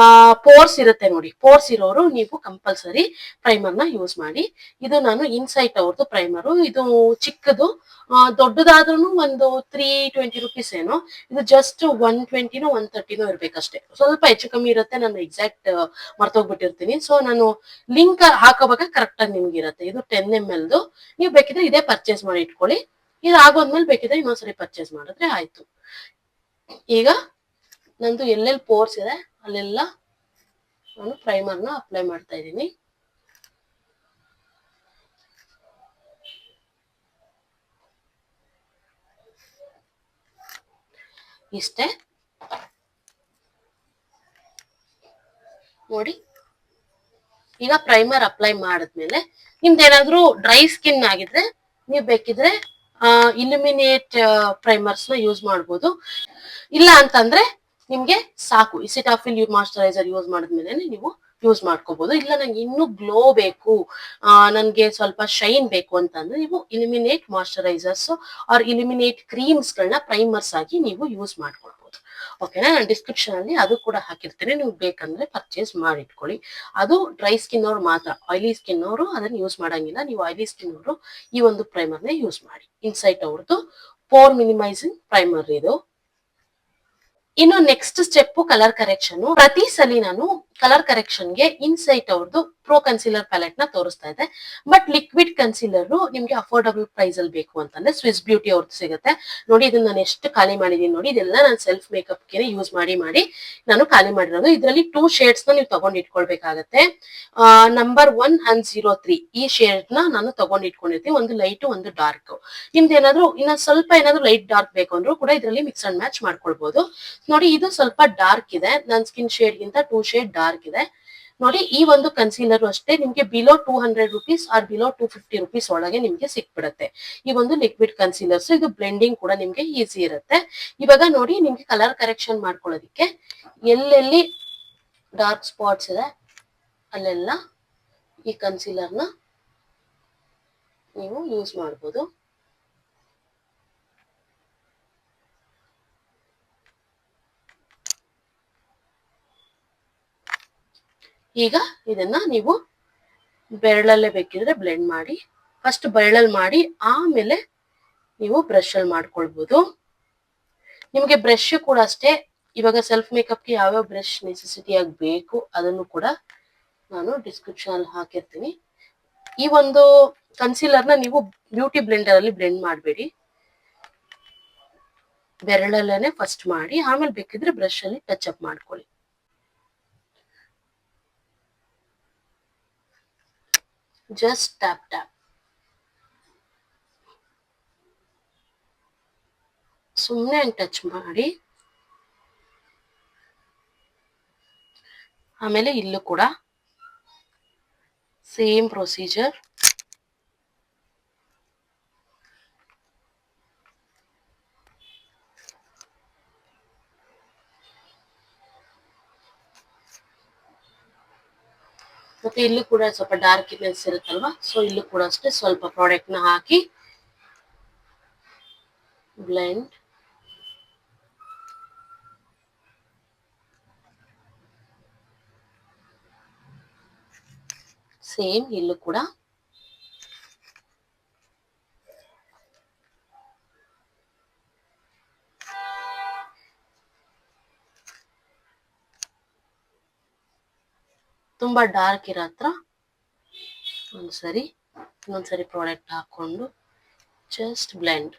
ಪೋರ್ಸ್ ಇರುತ್ತೆ ನೋಡಿ, ಪೋರ್ಸ್ ಇರೋರು ನೀವು ಕಂಪಲ್ಸರಿ ಪ್ರೈಮರ್ ನ ಯೂಸ್ ಮಾಡಿ. ಇದು ನಾನು ಇನ್ಸೈಟ್ ಅವ್ರದ್ದು ಪ್ರೈಮರು. ಇದು ಚಿಕ್ಕದು, ದೊಡ್ಡದಾದ್ರೂ ಒಂದು 320 ರುಪೀಸ್ ಏನೋ. ಇದು ಜಸ್ಟ್ 120ನೋ 130ನೋ ಇರ್ಬೇಕಷ್ಟೇ, ಸ್ವಲ್ಪ ಹೆಚ್ಚು ಕಮ್ಮಿ ಇರುತ್ತೆ. ನಾನು ಎಕ್ಸಾಕ್ಟ್ ಮರ್ತೋಗ್ಬಿಟ್ಟಿರ್ತೀನಿ. ಸೊ ನಾನು ಲಿಂಕ್ ಹಾಕೋವಾಗ ಕರೆಕ್ಟ್ ಆಗಿ ನಿಮ್ಗೆ ಇರುತ್ತೆ. ಇದು 10 ml. ನೀವು ಬೇಕಿದ್ರೆ ಇದೇ ಪರ್ಚೇಸ್ ಮಾಡಿ ಇಟ್ಕೊಳ್ಳಿ. ಇದು ಆಗೋದ್ಮೇಲೆ ಬೇಕಿದ್ರೆ ಇನ್ನೊಂದ್ಸರಿ ಪರ್ಚೇಸ್ ಮಾಡಿದ್ರೆ ಆಯ್ತು. ಈಗ ನಂದು ಎಲ್ಲೆಲ್ಲಿ ಪೋರ್ಸ್ ಇದೆ ಅಲ್ಲೆಲ್ಲ ನಾನು ಪ್ರೈಮರ್ ನ ಅಪ್ಲೈ ಮಾಡ್ತಾ ಇದ್ದೀನಿ. ಇಷ್ಟೇ ನೋಡಿ. ಈಗ ಪ್ರೈಮರ್ ಅಪ್ಲೈ ಮಾಡಿದ್ಮೇಲೆ ನಿಮ್ದೇನಾದ್ರೂ ಡ್ರೈ ಸ್ಕಿನ್ ಆಗಿದ್ರೆ ನೀವು ಬೇಕಿದ್ರೆ ಇಲ್ಯುಮಿನೇಟ್ ಪ್ರೈಮರ್ಸ್ ನ ಯೂಸ್ ಮಾಡ್ಬೋದು. ಇಲ್ಲ ಅಂತಂದ್ರೆ ನಿಮ್ಗೆ ಸಾಕು ಸಿಟಾಫಿಲ್ ಮಾಯಶ್ಚರೈಸರ್ ಯೂಸ್ ಮಾಡಿದ್ಮೇಲೆ ನೀವು ಯೂಸ್ ಮಾಡ್ಕೋಬಹುದು. ಇಲ್ಲ ನಂಗೆ ಇನ್ನೂ ಗ್ಲೋ ಬೇಕು, ನನ್ಗೆ ಸ್ವಲ್ಪ ಶೈನ್ ಬೇಕು ಅಂತಂದ್ರೆ ನೀವು ಇಲ್ಯುಮಿನೇಟ್ ಮಾಯಶ್ಚರೈಸರ್ಸ್ ಆರ್ ಇಲ್ಯುಮಿನೇಟ್ ಕ್ರೀಮ್ಸ್ ಗಳನ್ನ ಪ್ರೈಮರ್ಸ್ ಆಗಿ ನೀವು ಯೂಸ್ ಮಾಡ್ಕೊಳ್ಬಹುದು. ಓಕೆನಾ? ನಾನು ಡಿಸ್ಕ್ರಿಪ್ಷನ್ ಅಲ್ಲಿ ಅದು ಕೂಡ ಹಾಕಿರ್ತೇನೆ, ನೀವು ಬೇಕಂದ್ರೆ ಪರ್ಚೇಸ್ ಮಾಡಿಟ್ಕೊಳ್ಳಿ. ಅದು ಡ್ರೈ ಸ್ಕಿನ್ ಅವ್ರು ಮಾತ್ರ, ಆಯಿಲಿ ಸ್ಕಿನ್ ಅವರು ಅದನ್ನ ಯೂಸ್ ಮಾಡಂಗಿಲ್ಲ. ನೀವು ಆಯಿಲಿ ಸ್ಕಿನ್ ಅವರು ಈ ಒಂದು ಪ್ರೈಮರ್ ನ ಯೂಸ್ ಮಾಡಿ. ಇನ್ಸೈಟ್ ಅವ್ರದ್ದು ಪೋರ್ ಮಿನಿಮೈಸಿಂಗ್ ಪ್ರೈಮರ್ ಇದು. ಇನ್ನು ನೆಕ್ಸ್ಟ್ ಸ್ಟೆಪ್ ಕಲರ್ ಕರೆಕ್ಷನ್. ಪ್ರತಿ ಸಲಿ ನಾನು ಕಲರ್ ಕರೆಕ್ಷನ್ ಗೆ ಇನ್ಸೈಟ್ ಅವ್ರದ್ದು ಪ್ರೋ ಕನ್ಸಿಲರ್ ಪ್ಯಾಲೆಟ್ ನ ತೋರಿಸ್ತಾ ಇದೆ. ಬಟ್ ಲಿಕ್ವಿಡ್ ಕನ್ಸಿಲರ್ ನಿಮ್ಗೆ ಅಫೋರ್ಡಬಲ್ ಪ್ರೈಸ್ ಅಲ್ಲಿ ಬೇಕು ಅಂತಂದ್ರೆ ಸ್ವಿಸ್ ಬ್ಯೂಟಿ ಅವ್ರದ್ದು ಸಿಗುತ್ತೆ ನೋಡಿ. ಇದನ್ನ ನಾನು ಎಷ್ಟು ಖಾಲಿ ಮಾಡಿದೀನಿ ನೋಡಿ. ಇದೆಲ್ಲ ನಾನು ಸೆಲ್ಫ್ ಮೇಕಪ್ ಗೆ ಯೂಸ್ ಮಾಡಿ ನಾನು ಖಾಲಿ ಮಾಡಿರೋದು. ಇದರಲ್ಲಿ 2 ಶೇಡ್ಸ್ ನ ನೀವು ತಗೊಂಡ್ ಇಟ್ಕೊಳ್ಬೇಕಾಗತ್ತೆ. ನಂಬರ್ 1 ಅಂಡ್ 03 ಈ ಶೇಡ್ ನ ನಾನು ತಗೊಂಡ್ ಇಟ್ಕೊಂಡಿರ್ತೀನಿ. ಒಂದು ಲೈಟ್ ಒಂದು ಡಾರ್ಕ್. ನಿಮ್ದು ಏನಾದ್ರು ಇನ್ನ ಸ್ವಲ್ಪ ಏನಾದ್ರು ಲೈಟ್ ಡಾರ್ಕ್ ಬೇಕು ಅಂದ್ರೂ ಕೂಡ ಇದರಲ್ಲಿ ಮಿಕ್ಸ್ ಅಂಡ್ ಮ್ಯಾಚ್ ಮಾಡ್ಕೊಳ್ಬಹುದು ನೋಡಿ. ಇದು ಸ್ವಲ್ಪ ಡಾರ್ಕ್ ಇದೆ, ನನ್ನ ಸ್ಕಿನ್ ಶೇಡ್ ಗಿಂತ 2 ಶೇಡ್ ಡಾರ್ಕ್ ಇದೆ ನೋಡಿ. ಈ ಒಂದು ಕನ್ಸೀಲರ್ ಅಷ್ಟೇ ನಿಮ್ಗೆ below 200 rupees or below 250 rupees ಒಳಗೆ ನಿಮ್ಗೆ ಸಿಕ್ಬಿಡುತ್ತೆ ಈ ಒಂದು ಲಿಕ್ವಿಡ್ ಕನ್ಸೀಲರ್ಸ್. ಇದು ಬ್ಲೆಂಡಿಂಗ್ ಕೂಡ ನಿಮ್ಗೆ ಈಸಿ ಇರುತ್ತೆ. ಇವಾಗ ನೋಡಿ ನಿಮ್ಗೆ ಕಲರ್ ಕರೆಕ್ಷನ್ ಮಾಡ್ಕೊಳ್ಳೋದಿಕ್ಕೆ ಎಲ್ಲೆಲ್ಲಿ ಡಾರ್ಕ್ ಸ್ಪಾಟ್ಸ್ ಇದೆ ಅಲ್ಲೆಲ್ಲ ಈ ಕನ್ಸೀಲರ್ ನ ನೀವು ಯೂಸ್ ಮಾಡಬಹುದು. ಈಗ ಇದನ್ನ ನೀವು ಬೆರಳಲ್ಲೇ ಬೇಕಿದ್ರೆ ಬ್ಲೆಂಡ್ ಮಾಡಿ. ಫಸ್ಟ್ ಬೆರಳಲ್ಲಿ ಮಾಡಿ ಆಮೇಲೆ ನೀವು ಬ್ರಷ್ ಅಲ್ಲಿ ಮಾಡ್ಕೊಳ್ಬಹುದು. ನಿಮ್ಗೆ ಬ್ರಷ್ ಕೂಡ ಅಷ್ಟೇ. ಇವಾಗ ಸೆಲ್ಫ್ ಮೇಕಪ್ಗೆ ಯಾವ್ಯಾವ ಬ್ರಷ್ ನೆಸೆಸಿಟಿ ಆಗಿ ಬೇಕು ಅದನ್ನು ಕೂಡ ನಾನು ಡಿಸ್ಕ್ರಿಪ್ಷನ್ ಅಲ್ಲಿ ಹಾಕಿರ್ತೀನಿ. ಈ ಒಂದು ಕನ್ಸೀಲರ್ ನ ನೀವು ಬ್ಯೂಟಿ ಬ್ಲೆಂಡರ್ ಅಲ್ಲಿ ಬ್ಲೆಂಡ್ ಮಾಡಬೇಡಿ. ಬೆರಳಲ್ಲೇನೆ ಫಸ್ಟ್ ಮಾಡಿ ಆಮೇಲೆ ಬೇಕಿದ್ರೆ ಬ್ರಷ್ ಅಲ್ಲಿ ಟಚ್ ಅಪ್ ಮಾಡ್ಕೊಳ್ಳಿ. ಜಸ್ಟ್ ಟ್ಯಾಪ್ ಟ್ಯಾಪ್ ಸುಮ್ಮನೆ ಟಚ್ ಮಾಡಿ. ಆಮೇಲೆ ಇಲ್ಲೂ ಕೂಡ ಸೇಮ್ ಪ್ರೊಸೀಜರ್. ಮತ್ತೆ ಇಲ್ಲೂ ಕೂಡ ಸ್ವಲ್ಪ ಡಾರ್ಕ್ನೆಸ್ ಇರುತ್ತಲ್ವಾ, ಸೊ ಇಲ್ಲೂ ಕೂಡ ಅಷ್ಟೇ ಸ್ವಲ್ಪ ಪ್ರಾಡಕ್ಟ್ ನ ಹಾಕಿ ಬ್ಲೆಂಡ್. ಸೇಮ್ ಇಲ್ಲೂ ಕೂಡ ತುಂಬಾ ಡಾರ್ಕ್ ಇರೋ ಹತ್ರ ಇನ್ನೊಂದ್ಸರಿ ಪ್ರಾಡಕ್ಟ್ ಹಾಕೊಂಡು ಜಸ್ಟ್ ಬ್ಲೆಂಡ್.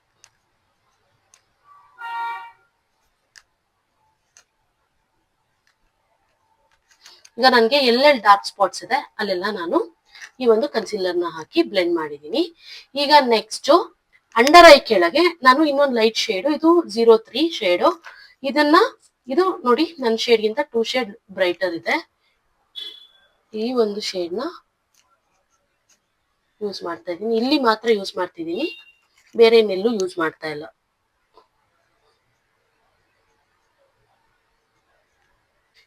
ಈಗ ನನಗೆ ಎಲ್ಲೆಲ್ಲಿ ಡಾರ್ಕ್ ಸ್ಪಾಟ್ಸ್ ಇದೆ ಅಲ್ಲೆಲ್ಲ ನಾನು ಈ ಒಂದು ಕನ್ಸೀಲರ್ ನ ಹಾಕಿ ಬ್ಲೆಂಡ್ ಮಾಡಿದೀನಿ. ಈಗ ನೆಕ್ಸ್ಟ್ ಅಂಡರ್ ಐ ಕೆಳಗೆ ನಾನು ಇನ್ನೊಂದು ಲೈಟ್ ಶೇಡ್, ಇದು 03 ಶೇಡು. ಇದು ನೋಡಿ ನನ್ನ ಶೇಡ್ ಗಿಂತ 2 ಶೇಡ್ ಬ್ರೈಟರ್ ಇದೆ. ಈ ಒಂದು ಶೇಡ್ ನ ಯೂಸ್ ಮಾಡ್ತಾ ಇದ್ದೀನಿ. ಇಲ್ಲಿ ಮಾತ್ರ ಯೂಸ್ ಮಾಡ್ತಿದ್ದೀನಿ, ಬೇರೆ ಇನ್ನೆಲ್ಲೂ ಯೂಸ್ ಮಾಡ್ತಾ ಇಲ್ಲ.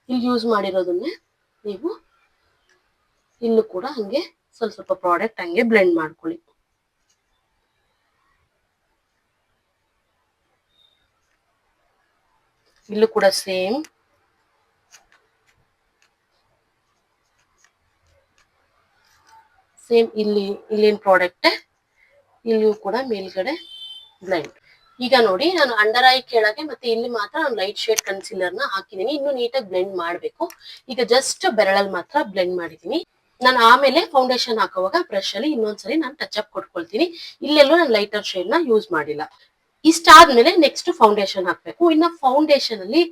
ಇಲ್ಲಿ ಯೂಸ್ ಮಾಡಿರೋದನ್ನೇ ನೀವು ಇಲ್ಲೂ ಕೂಡ ಹಂಗೆ ಸ್ವಲ್ಪ ಪ್ರಾಡಕ್ಟ್ ಹಂಗೆ ಬ್ಲೆಂಡ್ ಮಾಡ್ಕೊಳ್ಳಿ. ಇಲ್ಲೂ ಕೂಡ ಸೇಮ್ ಇಲ್ಲೇನ್ ಪ್ರಾಡಕ್ಟ್ ಇಲ್ಲಿಯೂ ಕೂಡ ಮೇಲ್ಗಡೆ ಬ್ಲೆಂಡ್. ಈಗ ನೋಡಿ ನಾನು ಅಂಡರ್ ಐ ಕೆಳಗೆ ಮತ್ತೆ ಇಲ್ಲಿ ಮಾತ್ರ ನಾನು ಲೈಟ್ ಶೇಡ್ ಕನ್ಸೀಲರ್ ನ ಹಾಕಿದೀನಿ. ಇನ್ನು ನೀಟಾಗಿ ಬ್ಲೆಂಡ್ ಮಾಡ್ಬೇಕು. ಈಗ ಜಸ್ಟ್ ಬೆರಳಲ್ಲಿ ಮಾತ್ರ ಬ್ಲೆಂಡ್ ಮಾಡಿದೀನಿ. ನಾನು ಆಮೇಲೆ ಫೌಂಡೇಶನ್ ಹಾಕುವಾಗ ಬ್ರಷ್ ಅಲ್ಲಿ ಇನ್ನೊಂದ್ಸರಿ ನಾನು ಟಚ್ ಅಪ್ ಕೊಟ್ಕೊಳ್ತೀನಿ. ಇಲ್ಲೆಲ್ಲೂ ನಾನು ಲೈಟರ್ ಶೇಡ್ ನ ಯೂಸ್ ಮಾಡಿಲ್ಲ. ಇಷ್ಟಾದ್ಮೇಲೆ ನೆಕ್ಸ್ಟ್ ಫೌಂಡೇಶನ್ ಹಾಕ್ಬೇಕು. ಇನ್ನ ಫೌಂಡೇಶನ್ ಅಲ್ಲಿ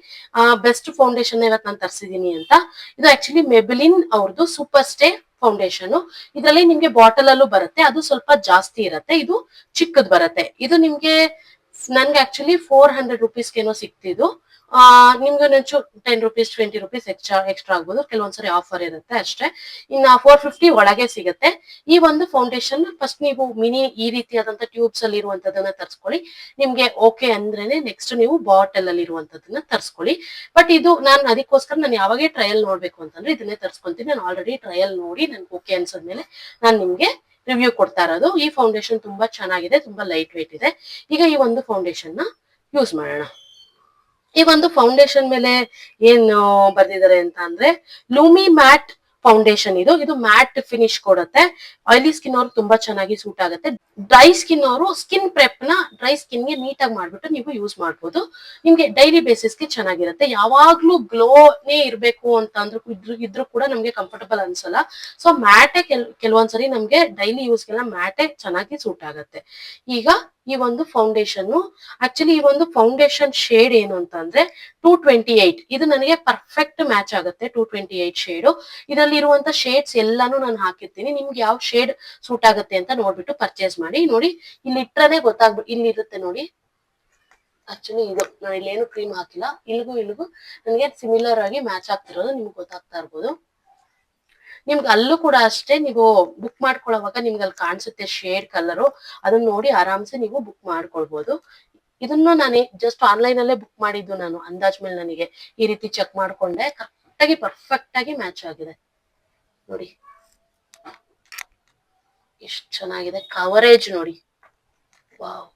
ಬೆಸ್ಟ್ ಫೌಂಡೇಶನ್ ಇವತ್ತು ನಾನು ತರಿಸಿದೀನಿ ಅಂತ. ಇದು ಆಕ್ಚುಲಿ ಮೆಬಿಲಿನ್ ಅವ್ರದ್ದು ಸೂಪರ್ ಸ್ಟೇ ಫೌಂಡೇಶನ್. ಇದರಲ್ಲಿ ನಿಮ್ಗೆ ಬಾಟಲ್ ಅಲ್ಲೂ ಬರುತ್ತೆ, ಅದು ಸ್ವಲ್ಪ ಜಾಸ್ತಿ ಇರುತ್ತೆ, ಇದು ಚಿಕ್ಕದ್ ಬರುತ್ತೆ. ಇದು ನಿಮ್ಗೆ ನನ್ಗೆ ಆಕ್ಚುಲಿ 400 ರುಪೀಸ್ಗೇನೋ ಸಿಕ್ತಿದ್ದು. ನಿಮ್ಗೆ ನೆಂಚು 10 ರುಪೀಸ್ 20 ರುಪೀಸ್ ಎಕ್ಸ್ಟ್ರಾ ಆಗ್ಬೋದು, ಕೆಲವೊಂದ್ಸರಿ ಆಫರ್ ಇರುತ್ತೆ ಅಷ್ಟೇ. ಇನ್ನ 450 ಒಳಗೆ ಸಿಗುತ್ತೆ. ಈ ಒಂದು ಫೌಂಡೇಶನ್ ಫಸ್ಟ್ ನೀವು ಮಿನಿ ಈ ರೀತಿಯಾದಂತ ಟ್ಯೂಬ್ಸ್ ಅಲ್ಲಿ ಇರುವಂತದನ್ನ ತರಿಸ್ಕೊಳ್ಳಿ. ನಿಮ್ಗೆ ಓಕೆ ಅಂದ್ರೇನೆ ನೆಕ್ಸ್ಟ್ ನೀವು ಬಾಟಲ್ ಅಲ್ಲಿ ಇರುವಂತದನ್ನ ತರಿಸ್ಕೊಳ್ಳಿ. ಬಟ್ ಇದು ಅದಕ್ಕೋಸ್ಕರ ನಾನು ಯಾವಾಗೇ ಟ್ರಯಲ್ ನೋಡ್ಬೇಕು ಅಂತಂದ್ರೆ ಇದನ್ನೇ ತರಿಸ್ಕೊಂತೀನಿ. ನಾನು ಆಲ್ರೆಡಿ ಟ್ರಯಲ್ ನೋಡಿ ನನ್ಗೆ ಓಕೆ ಅನ್ಸದ್ಮೇಲೆ ನಾನು ನಿಮ್ಗೆ ರಿವ್ಯೂ ಕೊಡ್ತಾ ಇರೋದು. ಈ ಫೌಂಡೇಶನ್ ತುಂಬಾ ಚೆನ್ನಾಗಿದೆ, ತುಂಬಾ ಲೈಟ್ ವೇಟ್ ಇದೆ. ಈಗ ಈ ಒಂದು ಫೌಂಡೇಶನ್ ನ ಯೂಸ್ ಮಾಡೋಣ. ಈ ಒಂದು ಫೌಂಡೇಶನ್ ಮೇಲೆ ಏನು ಬರ್ದಿದ್ದಾರೆ ಅಂತ ಅಂದ್ರೆ ಲೂಮಿ ಮ್ಯಾಟ್ ಫೌಂಡೇಶನ್ ಇದು ಮ್ಯಾಟ್ ಫಿನಿಶ್ ಕೊಡುತ್ತೆ. ಆಯಿಲಿ ಸ್ಕಿನ್ ಅವ್ರಿಗೆ ತುಂಬಾ ಚೆನ್ನಾಗಿ ಸೂಟ್ ಆಗುತ್ತೆ. ಡ್ರೈ ಸ್ಕಿನ್ ಅವರು ಸ್ಕಿನ್ ಪ್ರೆಪ್ ನ ಡ್ರೈ ಸ್ಕಿನ್ ಗೆ ನೀಟಾಗಿ ಮಾಡ್ಬಿಟ್ಟು ನೀವು ಯೂಸ್ ಮಾಡ್ಬೋದು. ನಿಮ್ಗೆ ಡೈಲಿ ಬೇಸಿಸ್ಗೆ ಚೆನ್ನಾಗಿರುತ್ತೆ. ಯಾವಾಗ್ಲೂ ಗ್ಲೋನೇ ಇರ್ಬೇಕು ಅಂತ ಅಂದ್ರೂ ಇದ್ರೂ ಕೂಡ ನಮ್ಗೆ ಕಂಫರ್ಟಬಲ್ ಅನ್ಸಲ್ಲ. ಸೊ ಮ್ಯಾಟೆ ಕೆಲವೊಂದ್ಸರಿ ನಮ್ಗೆ ಡೈಲಿ ಯೂಸ್ಗೆಲ್ಲ ಮ್ಯಾಟೆ ಚೆನ್ನಾಗಿ ಸೂಟ್ ಆಗುತ್ತೆ. ಈಗ ಈ ಒಂದು ಫೌಂಡೇಶನ್, ಆಕ್ಚುಲಿ ಈ ಒಂದು ಫೌಂಡೇಶನ್ ಶೇಡ್ ಏನು ಅಂತ ಅಂದ್ರೆ 228. ಇದು ನನಗೆ ಪರ್ಫೆಕ್ಟ್ ಮ್ಯಾಚ್ ಆಗುತ್ತೆ. 228 ಶೇಡ್. ಇದರಲ್ಲಿ ಇರುವಂತ ಶೇಡ್ಸ್ ಎಲ್ಲಾನು ನಾನು ಹಾಕಿರ್ತೀನಿ. ನಿಮ್ಗೆ ಯಾವ ಶೇಡ್ ಸೂಟ್ ಆಗುತ್ತೆ ಅಂತ ನೋಡ್ಬಿಟ್ಟು ಪರ್ಚೇಸ್ ಮಾಡಿ. ನೋಡಿ ಇಲ್ಲಿ ಇಟ್ರನೆ ಗೊತ್ತಾಗ್ಬಿಟ್ಟು ಇಲ್ಲಿ ಇರುತ್ತೆ ನೋಡಿ. ಆಕ್ಚುಲಿ ಇದು ನಾನು ಇಲ್ಲೇನು ಕ್ರೀಮ್ ಹಾಕಿಲ್ಲ. ಇಲ್ಲಿಗೂ ನನಗೆ ಸಿಮಿಲರ್ ಆಗಿ ಮ್ಯಾಚ್ ಆಗ್ತಿರೋದು ನಿಮ್ಗೆ ಗೊತ್ತಾಗ್ತಾ ಇರ್ಬೋದು. ನಿಮ್ಗೆ ಅಲ್ಲೂ ಕೂಡ ಅಷ್ಟೇ, ನೀವು ಬುಕ್ ಮಾಡ್ಕೊಳ್ಳೋವಾಗ ನಿಮ್ಗೆ ಅಲ್ಲಿ ಕಾಣಿಸುತ್ತೆ ಶೇಡ್ ಕಲರು, ಅದನ್ನ ನೋಡಿ ಆರಾಮ್ಸೆ ನೀವು ಬುಕ್ ಮಾಡ್ಕೊಳ್ಬಹುದು. ಇದನ್ನು ನಾನು ಜಸ್ಟ್ ಆನ್ಲೈನ್ ಅಲ್ಲೇ ಬುಕ್ ಮಾಡಿದ್ದು. ನಾನು ಅಂದಾಜ್ ಮೇಲೆ ನನಗೆ ಈ ರೀತಿ ಚೆಕ್ ಮಾಡ್ಕೊಂಡೆ, ಕರೆಕ್ಟ್ ಆಗಿ ಪರ್ಫೆಕ್ಟ್ ಆಗಿ ಮ್ಯಾಚ್ ಆಗಿದೆ. ನೋಡಿ ಎಷ್ಟು ಚೆನ್ನಾಗಿದೆ ಕವರೇಜ್ ನೋಡಿ. ವಾವ್,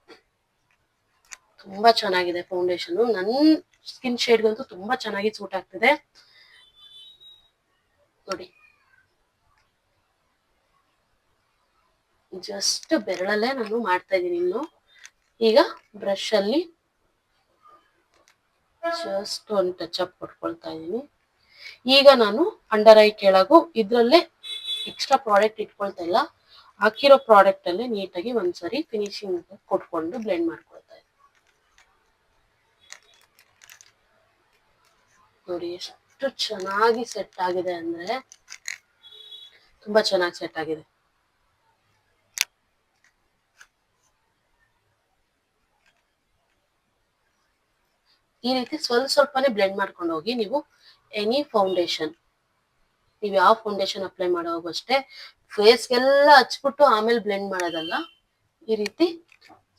ತುಂಬಾ ಚೆನ್ನಾಗಿದೆ ಫೌಂಡೇಶನ್. ನನ್ನ ಸ್ಕಿನ್ ಶೇಡ್ಗಂತೂ ತುಂಬಾ ಚೆನ್ನಾಗಿ ಸೂಟ್ ಆಗ್ತಿದೆ ನೋಡಿ. ಜಸ್ಟ್ ಬೆರಳಲ್ಲೇ ನಾನು ಮಾಡ್ತಾ ಇದ್ದೀನಿ. ಇನ್ನು ಈಗ ಬ್ರಷ್ ಅಲ್ಲಿ ಜಸ್ಟ್ ಒಂದು ಟಚ್ ಅಪ್ ಕೊಟ್ಕೊಳ್ತಾ ಇದ್ದೀನಿ. ಈಗ ನಾನು ಅಂಡರ್ ಐ ಕೆಳಗು ಇದ್ರಲ್ಲೇ ಎಕ್ಸ್ಟ್ರಾ ಪ್ರಾಡಕ್ಟ್ ಇಟ್ಕೊಳ್ತಾ ಇಲ್ಲ, ಹಾಕಿರೋ ಪ್ರಾಡಕ್ಟ್ ಅಲ್ಲೇ ನೀಟಾಗಿ ಒಂದ್ಸರಿ ಫಿನಿಶಿಂಗ್ ಕೊಟ್ಕೊಂಡು ಬ್ಲೆಂಡ್ ಮಾಡ್ಕೊಳ್ತಾ ಇದ್ದೀನಿ. ನೋಡಿ ಎಷ್ಟು ಚೆನ್ನಾಗಿ ಸೆಟ್ ಆಗಿದೆ ಅಂದ್ರೆ ತುಂಬಾ ಚೆನ್ನಾಗಿ ಸೆಟ್ ಆಗಿದೆ. ಈ ರೀತಿ ಸ್ವಲ್ಪನೇ ಬ್ಲೆಂಡ್ ಮಾಡ್ಕೊಂಡು ಹೋಗಿ ನೀವು ಎನಿ ಫೌಂಡೇಶನ್, ನೀವು ಯಾವ ಫೌಂಡೇಶನ್ ಅಪ್ಲೈ ಮಾಡೋವಾಗ ಅಷ್ಟೇ ಫೇಸ್ಗೆಲ್ಲ ಹಚ್ಬಿಟ್ಟು ಆಮೇಲೆ ಬ್ಲೆಂಡ್ ಮಾಡೋದಲ್ಲ. ಈ ರೀತಿ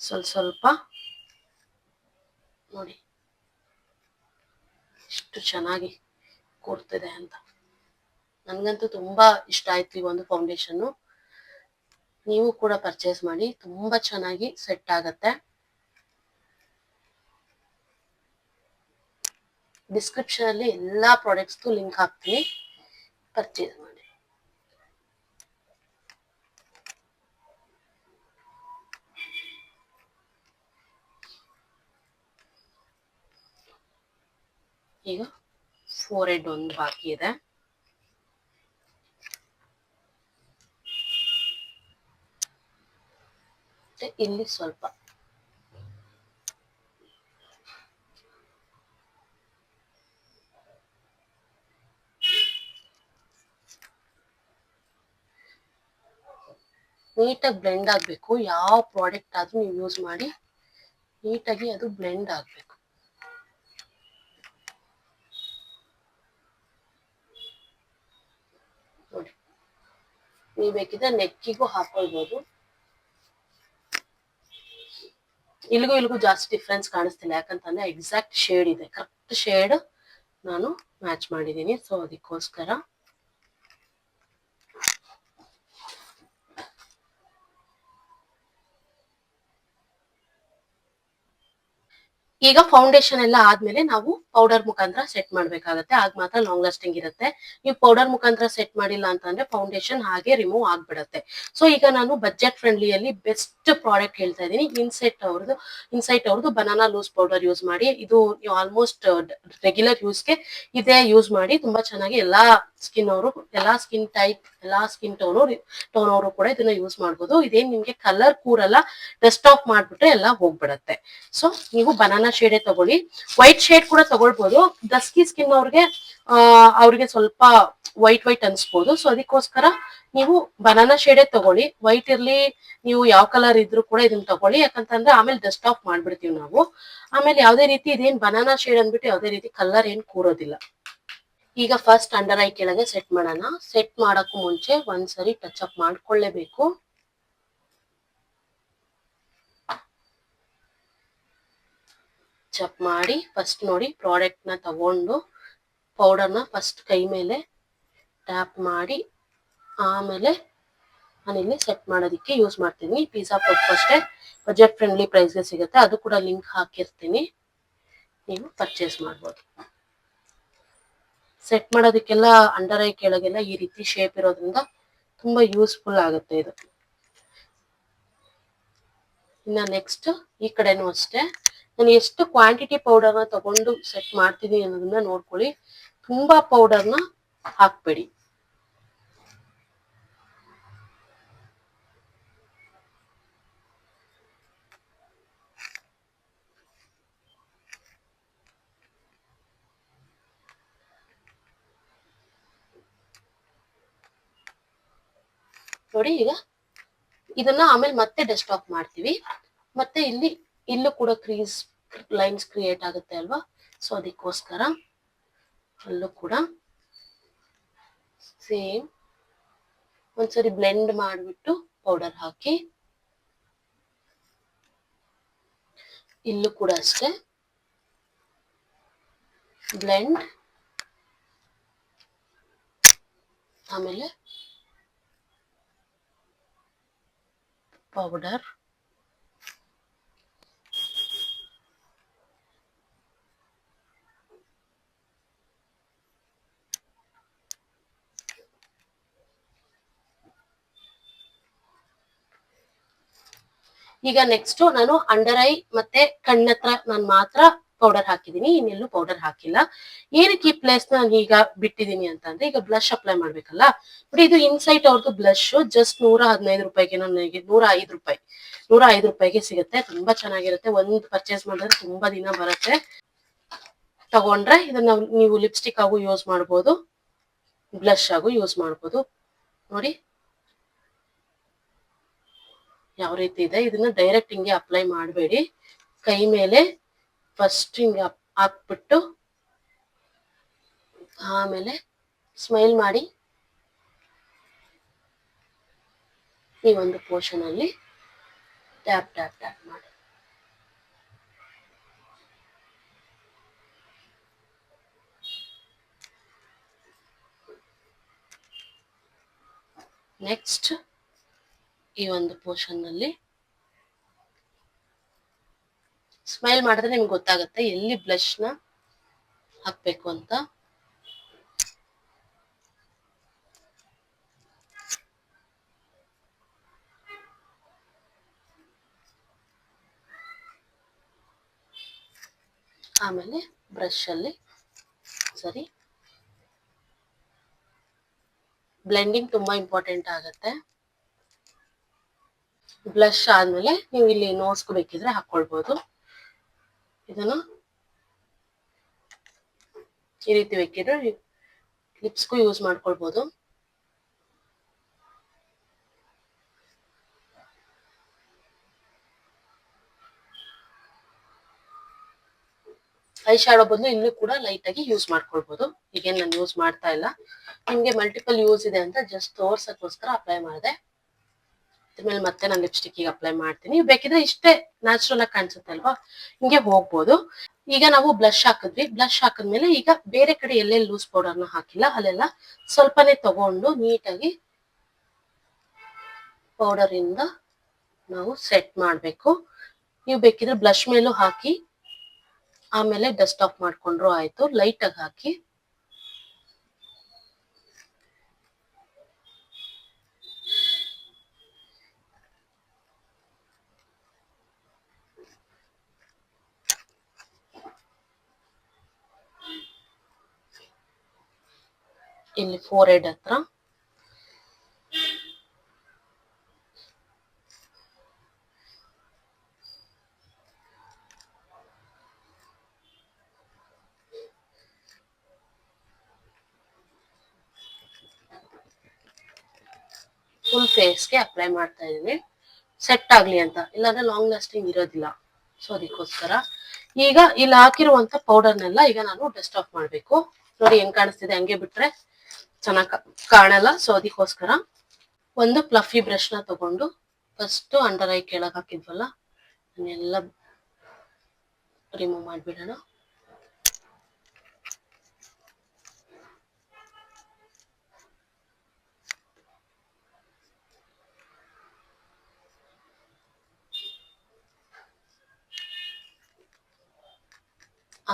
ಸ್ವಲ್ಪ ನೋಡಿ ಎಷ್ಟು ಚೆನ್ನಾಗಿ ಕೂರ್ತಿದೆ ಅಂತ. ನನ್ಗಂತೂ ತುಂಬಾ ಇಷ್ಟ ಆಯ್ತು ಈ ಒಂದು ಫೌಂಡೇಶನ್. ನೀವು ಕೂಡ ಪರ್ಚೇಸ್ ಮಾಡಿ, ತುಂಬಾ ಚೆನ್ನಾಗಿ ಸೆಟ್ ಆಗತ್ತೆ. ಡಿಸ್ಕ್ರಿಪ್ಷನ್ ಅಲ್ಲಿ ಎಲ್ಲಾ ಪ್ರಾಡಕ್ಟ್ಸ್ ಲಿಂಕ್ ಹಾಕ್ತೀನಿ, ಪರ್ಚೇಸ್ ಮಾಡಿ. ಈಗ ಫೋರ್ಹೆಡ್ ಒಂದು ಬಾಕಿ ಇದೆ. ಇಲ್ಲಿ ಸ್ವಲ್ಪ ನೀಟಾಗಿ ಬ್ಲೆಂಡ್ ಆಗ್ಬೇಕು. ಯಾವ ಪ್ರಾಡಕ್ಟ್ ಆದ್ರೂ ನೀವು ಯೂಸ್ ಮಾಡಿ ನೀಟಾಗಿ ಅದು ಬ್ಲೆಂಡ್ ಆಗ್ಬೇಕು. ನೋಡಿ, ನೀವು ಬೇಕಿದ್ರೆ ನೆಕ್ಕಿಗೂ ಹಾಕೊಳ್ಬಹುದು. ಇಲ್ಲಿಗೂ ಜಾಸ್ತಿ ಡಿಫ್ರೆನ್ಸ್ ಕಾಣಿಸ್ತಿಲ್ಲ, ಯಾಕಂತಂದ್ರೆ ಎಕ್ಸಾಕ್ಟ್ ಶೇಡ್ ಇದೆ, ಕರೆಕ್ಟ್ ಶೇಡ್ ನಾನು ಮ್ಯಾಚ್ ಮಾಡಿದ್ದೀನಿ. ಸೊ ಅದಕ್ಕೋಸ್ಕರ ಈಗ ಫೌಂಡೇಶನ್ ಎಲ್ಲ ಆದ್ಮೇಲೆ ನಾವು ಪೌಡರ್ ಮುಖಾಂತರ ಸೆಟ್ ಮಾಡ್ಬೇಕಾಗತ್ತೆ. ಆಗ ಮಾತ್ರ ಲಾಂಗ್ ಲಾಸ್ಟಿಂಗ್ ಇರುತ್ತೆ. ನೀವು ಪೌಡರ್ ಮುಖಾಂತರ ಸೆಟ್ ಮಾಡಿಲ್ಲ ಅಂತಂದ್ರೆ ಫೌಂಡೇಶನ್ ಹಾಗೆ ರಿಮೂವ್ ಆಗ್ಬಿಡತ್ತೆ. ಸೊ ಈಗ ನಾನು ಬಜೆಟ್ ಫ್ರೆಂಡ್ಲಿಯಲ್ಲಿ ಬೆಸ್ಟ್ ಪ್ರಾಡಕ್ಟ್ ಹೇಳ್ತಾ ಇದ್ದೀನಿ. ಇನ್ಸೈಟ್ ಅವ್ರದ್ದು ಬನಾನಾ ಲೂಸ್ ಪೌಡರ್ ಯೂಸ್ ಮಾಡಿ. ಇದು ನೀವು ಆಲ್ಮೋಸ್ಟ್ ರೆಗ್ಯುಲರ್ ಯೂಸ್ಗೆ ಇದೇ ಯೂಸ್ ಮಾಡಿ. ತುಂಬಾ ಚೆನ್ನಾಗಿ ಎಲ್ಲಾ ಸ್ಕಿನ್ ಟೈಪ್, ಎಲ್ಲಾ ಸ್ಕಿನ್ ಟೋನ್ ಅವರು ಕೂಡ ಇದನ್ನ ಯೂಸ್ ಮಾಡ್ಬೋದು. ಇದೇನ್ ನಿಮ್ಗೆ ಕಲರ್ ಕೂರಲ್ಲ, ಡಸ್ಟ್ ಆಫ್ ಮಾಡ್ಬಿಟ್ರೆ ಎಲ್ಲ ಹೋಗ್ಬಿಡತ್ತೆ. ಸೊ ನೀವು ಬನಾನಾ ಶೇಡ್ ತಗೊಳ್ಳಿ, ವೈಟ್ ಶೇಡ್ ಕೂಡ ತಗೊಳ್ಬಹುದು. ಡಸ್ಕಿ ಸ್ಕಿನ್ ಅವ್ರಿಗೆ ಸ್ವಲ್ಪ ವೈಟ್ ಅನ್ಸ್ಬೋದು. ಸೊ ಅದಕ್ಕೋಸ್ಕರ ನೀವು ಬನಾನಾ ಶೇಡೇ ತಗೊಳ್ಳಿ. ವೈಟ್ ಇರ್ಲಿ, ನೀವು ಯಾವ ಕಲರ್ ಇದ್ರೂ ಕೂಡ ಇದನ್ನ ತಗೊಳ್ಳಿ. ಯಾಕಂತಂದ್ರೆ ಆಮೇಲೆ ಡಸ್ಟ್ ಆಫ್ ಮಾಡ್ಬಿಡ್ತೀವಿ ನಾವು. ಆಮೇಲೆ ಯಾವ್ದೇ ರೀತಿ ಇದೇನ್ ಬನಾನಾ ಶೇಡ್ ಅಂದ್ಬಿಟ್ಟು ಯಾವ್ದೇ ರೀತಿ ಕಲರ್ ಏನ್ ಕೂರೋದಿಲ್ಲ. ಈಗ ಫಸ್ಟ್ ಅಂಡರ್ ಐ ಕೆಳಗೆ ಸೆಟ್ ಮಾಡೋಣ. ಸೆಟ್ ಮಾಡಕ್ಕೂ ಮುಂಚೆ ಒಂದ್ಸರಿ ಟಚ್ ಅಪ್ ಮಾಡ್ಕೊಳ್ಳೇಬೇಕು. ಟಚ್ ಮಾಡಿ ಫಸ್ಟ್ ನೋಡಿ, ಪ್ರಾಡಕ್ಟ್ ನ ತಗೊಂಡು ಪೌಡರ್ನ ಫಸ್ಟ್ ಕೈ ಮೇಲೆ ಟ್ಯಾಪ್ ಮಾಡಿ ಆಮೇಲೆ ನಾನಿಲ್ಲಿ ಸೆಟ್ ಮಾಡೋದಕ್ಕೆ ಯೂಸ್ ಮಾಡ್ತೀನಿ. ಪಿಜ್ಜಾ ಪಪ್ ಅಷ್ಟೇ ಬಜೆಟ್ ಫ್ರೆಂಡ್ಲಿ ಪ್ರೈಸ್ಗೆ ಸಿಗುತ್ತೆ, ಅದು ಕೂಡ ಲಿಂಕ್ ಹಾಕಿರ್ತೀನಿ, ನೀವು ಪರ್ಚೇಸ್ ಮಾಡ್ಬೋದು. ಸೆಟ್ ಮಾಡೋದಕ್ಕೆಲ್ಲ ಅಂಡರ್ ಐ ಕೆಳಗೆಲ್ಲ ಈ ರೀತಿ ಶೇಪ್ ಇರೋದ್ರಿಂದ ತುಂಬಾ ಯೂಸ್ಫುಲ್ ಆಗುತ್ತೆ ಇದು. ಇನ್ನ ನೆಕ್ಸ್ಟ್ ಈ ಕಡೆನೂ ಅಷ್ಟೇ, ನಾನು ಎಷ್ಟು ಕ್ವಾಂಟಿಟಿ ಪೌಡರ್ನ ತಗೊಂಡು ಸೆಟ್ ಮಾಡ್ತೀನಿ ಅನ್ನೋದನ್ನ ನೋಡ್ಕೊಳ್ಳಿ. ತುಂಬಾ ಪೌಡರ್ನ ಹಾಕ್ಬೇಡಿ. ನೋಡಿ ಈಗ ಇದನ್ನ ಆಮೇಲೆ ಮತ್ತೆ ಡಸ್ಟ್ ಆಫ್ ಮಾಡ್ತೀವಿ. ಮತ್ತೆ ಇಲ್ಲೂ ಕೂಡ ಕ್ರೀಸ್ ಲೈನ್ಸ್ ಕ್ರಿಯೇಟ್ ಆಗುತ್ತೆ ಅಲ್ವಾ, ಸೊ ಅದಕ್ಕೋಸ್ಕರ ಅಲ್ಲೂ ಕೂಡ ಸೇಮ್ ಒಂದ್ಸರಿ ಬ್ಲೆಂಡ್ ಮಾಡಿಬಿಟ್ಟು ಪೌಡರ್ ಹಾಕಿ, ಇಲ್ಲೂ ಕೂಡ ಅಷ್ಟೇ ಬ್ಲೆಂಡ್, ಆಮೇಲೆ ಪೌಡರ್, ಈಗ ನೆಕ್ಸ್ಟ್ ನಾನು ಅಂಡರ್ ಐ ಮತ್ತೆ ಕಣ್ಣತ್ರ ನಾನು ಮಾತ್ರ ಪೌಡರ್ ಹಾಕಿದೀನಿ, ಇನ್ನೆಲ್ಲೂ ಪೌಡರ್ ಹಾಕಿಲ್ಲ. ಏನಕ್ಕೆ ಈ ಪ್ಲೇಸ್ ನಾನು ಈಗ ಬಿಟ್ಟಿದೀನಿ ಅಂತಂದ್ರೆ, ಈಗ ಬ್ಲಶ್ ಅಪ್ಲೈ ಮಾಡ್ಬೇಕಲ್ಲ. ಬಟ್ ಇದು ಇನ್ಸೈಟ್ ಅವ್ರದ್ದು ಬ್ಲಶ್ ಜಸ್ಟ್ 115 ರೂಪಾಯಿಗೆ, ನನಗೆ 105 ರೂಪಾಯಿಗೆ ಸಿಗುತ್ತೆ. ತುಂಬಾ ಚೆನ್ನಾಗಿರುತ್ತೆ. ಒಂದು ಪರ್ಚೇಸ್ ಮಾಡಿದ್ರೆ ತುಂಬಾ ದಿನ ಬರುತ್ತೆ. ತಗೊಂಡ್ರೆ ಇದನ್ನ ನೀವು ಲಿಪ್ಸ್ಟಿಕ್ ಆಗು ಯೂಸ್ ಮಾಡ್ಬೋದು, ಬ್ಲಶ್ ಆಗು ಯೂಸ್ ಮಾಡ್ಬೋದು. ನೋಡಿ ಯಾವ ರೀತಿ ಇದೆ. ಇದನ್ನ ಡೈರೆಕ್ಟ್ ಹಿಂಗೆ ಅಪ್ಲೈ ಮಾಡಬೇಡಿ, ಕೈ ಮೇಲೆ ಫಸ್ಟ್ ಹಿಂಗೆ ಹಾಕ್ಬಿಟ್ಟು ಆಮೇಲೆ ಸ್ಮೈಲ್ ಮಾಡಿ ಈ ಒಂದು ಪೋರ್ಷನ್ ಅಲ್ಲಿ ಟ್ಯಾಪ್ ಟ್ಯಾಪ್ ಟ್ಯಾಪ್ ಮಾಡಿ. ನೆಕ್ಸ್ಟ್ ಈ ಒಂದು ಪೋರ್ಷನ್ ನಲ್ಲಿ ಸ್ಮೈಲ್ ಮಾಡಿದ್ರೆ ನಿಮ್ಗೆ ಗೊತ್ತಾಗುತ್ತೆ ಎಲ್ಲಿ ಬ್ಲಶ್ ನ ಹಾಕ್ಬೇಕು ಅಂತ. ಆಮೇಲೆ ಬ್ರಷ್ ಅಲ್ಲಿ ಸರಿ ಬ್ಲೆಂಡಿಂಗ್ ತುಂಬಾ ಇಂಪಾರ್ಟೆಂಟ್ ಆಗುತ್ತೆ. ಬ್ಲಶ್ ಆದ್ಮೇಲೆ ನೀವು ಇಲ್ಲಿ ನೋಸ್ಗೂ ಬೇಕಿದ್ರೆ ಹಾಕೊಳ್ಬಹುದು. ಇದನ್ನ ಈ ರೀತಿ ಬೇಕಿದ್ರೆ ಲಿಪ್ಸ್ಗೂ ಯೂಸ್ ಮಾಡ್ಕೊಳ್ಬಹುದು. ಐ ಶಾಡೋ ಬದಲು ಇಲ್ಲೂ ಕೂಡ ಲೈಟ್ ಆಗಿ ಯೂಸ್ ಮಾಡ್ಕೊಳ್ಬಹುದು. ಈಗೇನ್ ನಾನು ಯೂಸ್ ಮಾಡ್ತಾ ಇಲ್ಲ, ನಿಮ್ಗೆ ಮಲ್ಟಿಪಲ್ ಯೂಸ್ ಇದೆ ಅಂತ ಜಸ್ಟ್ ತೋರ್ಸಕ್ಕೋಸ್ಕರ ಅಪ್ಲೈ ಮಾಡಿದೆ. ಇದ್ಮೇಲೆ ಮತ್ತೆ ನಾನು ಲಿಪ್ಸ್ಟಿಕ್ ಈಗ ಅಪ್ಲೈ ಮಾಡ್ತೀನಿ. ಬೇಕಿದ್ರೆ ಇಷ್ಟೇ ನ್ಯಾಚುರಲ್ ಆಗಿ ಕಾಣಿಸುತ್ತೆ ಅಲ್ವಾ, ಹಿಂಗೆ ಹೋಗ್ಬೋದು. ಈಗ ನಾವು ಬ್ಲಶ್ ಹಾಕಿದ್ವಿ, ಬ್ಲಶ್ ಹಾಕಿದ್ಮೇಲೆ ಈಗ ಬೇರೆ ಕಡೆ ಎಲ್ಲೆಲ್ಲಿ ಲೂಸ್ ಪೌಡರ್ನ ಹಾಕಿಲ್ಲ ಅಲ್ಲೆಲ್ಲ ಸ್ವಲ್ಪನೇ ತಗೊಂಡು ನೀಟಾಗಿ ಪೌಡರ್ ಇಂದ ನಾವು ಸೆಟ್ ಮಾಡ್ಬೇಕು. ನೀವು ಬೇಕಿದ್ರೆ ಬ್ಲಶ್ ಮೇಲೂ ಹಾಕಿ ಆಮೇಲೆ ಡಸ್ಟ್ ಆಫ್ ಮಾಡ್ಕೊಂಡ್ರು ಆಯ್ತು. ಲೈಟ್ ಆಗಿ ಹಾಕಿ ಇಲ್ಲಿ ಫೋರ್ ಹೆಡ್ ಹತ್ರ ಫುಲ್ ಫೇಸ್ಗೆ ಅಪ್ಲೈ ಮಾಡ್ತಾ ಇದೀನಿ, ಸೆಟ್ ಆಗ್ಲಿ ಅಂತ, ಇಲ್ಲಾಂದ್ರೆ ಲಾಂಗ್ ಲಾಸ್ಟಿಂಗ್ ಇರೋದಿಲ್ಲ. ಸೊ ಅದಕ್ಕೋಸ್ಕರ ಈಗ ಇಲ್ಲಿ ಹಾಕಿರುವಂತ ಪೌಡರ್ನೆಲ್ಲ ಈಗ ನಾನು ಡಸ್ಟ್ ಆಫ್ ಮಾಡ್ಬೇಕು. ನೋಡಿ ಹೆಂಗ್ ಕಾಣಿಸ್ತಿದೆ, ಹಂಗೆ ಬಿಟ್ರೆ ಚೆನ್ನಾಗ್ ಕಾಣಲ್ಲ. ಸೊ ಅದಕ್ಕೋಸ್ಕರ ಒಂದು ಫ್ಲಫಿ ಬ್ರಷ್ ನ ತಗೊಂಡು ಫಸ್ಟ್ ಅಂಡರ್ ಐ ಕೆಳಗ್ ಹಾಕಿದ್ವಲ್ಲ ಅದನ್ನೆಲ್ಲ ರಿಮೂವ್ ಮಾಡ್ಬಿಡೋಣ.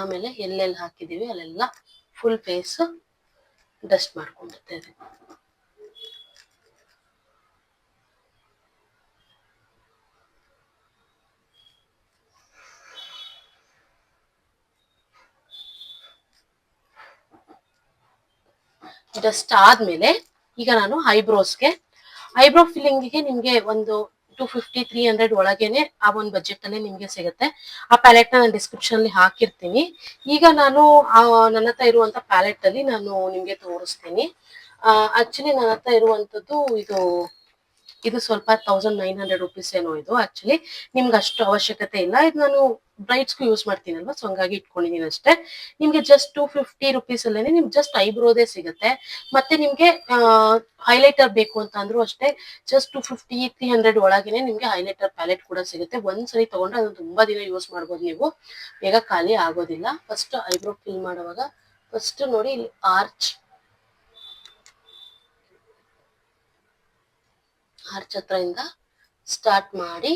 ಆಮೇಲೆ ಎಲ್ಲೆಲ್ಲಿ ಹಾಕಿದೀವಿ ಅಲ್ಲೆಲ್ಲ ಫುಲ್ ಫೇಸ್ ಡಸ್ಟ್ ಮಾಡ್ಕೊಂಡಿರ್ತೇವೆ. ಡಸ್ಟ್ ಆದ್ಮೇಲೆ ಈಗ ನಾನು ಐಬ್ರೋ ಫಿಲ್ಲಿಂಗಿಗೆ ನಿಮ್ಗೆ ಒಂದು 250-300 ಒಳಗೇನೆ ಆ ಒಂದು ಬಜೆಟ್ ಅಲ್ಲೇ ನಿಮ್ಗೆ ಸಿಗುತ್ತೆ. ಆ ಪ್ಯಾಲೆಟ್ ನಾನು ಡಿಸ್ಕ್ರಿಪ್ಷನ್ ಅಲ್ಲಿ ಹಾಕಿರ್ತೀನಿ. ಈಗ ನಾನು ನನ್ನ ಹತ್ರ ಇರುವಂತ ಪ್ಯಾಲೆಟ್ ಅಲ್ಲಿ ನಾನು ನಿಮ್ಗೆ ತೋರಿಸ್ತೀನಿ. ಆಕ್ಚುಲಿ ನನ್ನ ಹತ್ರ ಇರುವಂತದ್ದು ಇದು ಸ್ವಲ್ಪ 1900 ರುಪೀಸ್ ಏನೋ ಇದು. ಆಕ್ಚುಲಿ ನಿಮ್ಗೆ ಅಷ್ಟು ಅವಶ್ಯಕತೆ ಇಲ್ಲ, ಇದು ನಾನು ಬ್ರೈಡ್ಸ್ಗೂ ಯೂಸ್ ಮಾಡ್ತೀನಲ್ವಾ, ಸೊ ಹಂಗಾಗಿ ಇಟ್ಕೊಂಡಿದೀನಿ ಅಷ್ಟೇ. ನಿಮ್ಗೆ ಜಸ್ಟ್ 250 ರುಪೀಸ್ ಅಲ್ಲೇನೆ ನಿಮ್ಗೆ ಜಸ್ಟ್ ಐಬ್ರೋದೇ ಸಿಗುತ್ತೆ. ಮತ್ತೆ ನಿಮ್ಗೆ ಹೈಲೈಟರ್ ಬೇಕು ಅಂತ ಅಂದ್ರೂ ಅಷ್ಟೇ, ಜಸ್ಟ್ 250-300 ಒಳಗೇನೆ ನಿಮ್ಗೆ ಹೈಲೈಟರ್ ಪ್ಯಾಲೆಟ್ ಕೂಡ ಸಿಗುತ್ತೆ. ಒಂದ್ಸರಿ ತಗೊಂಡ್ರೆ ಅದನ್ನ ತುಂಬಾ ದಿನ ಯೂಸ್ ಮಾಡ್ಬೋದು ನೀವು, ಬೇಗ ಖಾಲಿ ಆಗೋದಿಲ್ಲ. ಫಸ್ಟ್ ಐಬ್ರೋ ಫಿಲ್ ಮಾಡುವಾಗ ಫಸ್ಟ್ ನೋಡಿ ಇಲ್ಲಿ ಆರ್ಚ್ ಹತ್ರ ಇಂದ ಸ್ಟಾರ್ಟ್ ಮಾಡಿ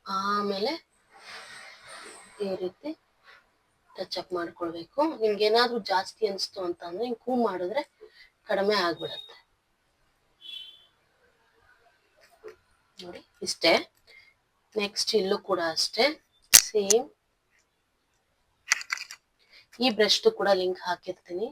ಆಮೇಲೆ ಈ ರೀತಿ ಟಚ್ ಅಪ್ ಮಾಡ್ಕೊಳ್ಬೇಕು. ನಿಮ್ಗೆ ಏನಾದ್ರೂ ಜಾಸ್ತಿ ಅನ್ಸ್ತು ಅಂತ ಅಂದ್ರೆ ಹಿಂಗ್ ಕೂಮ್ ಮಾಡಿದ್ರೆ ಕಡಿಮೆ ಆಗ್ಬಿಡತ್ತೆ. ನೋಡಿ ಇಷ್ಟೇ. ನೆಕ್ಸ್ಟ್ ಇಲ್ಲೂ ಕೂಡ ಅಷ್ಟೇ ಸೇಮ್. ಈ ಬ್ರಷ್ ಕೂಡ ಲಿಂಕ್ ಹಾಕಿರ್ತೀನಿ.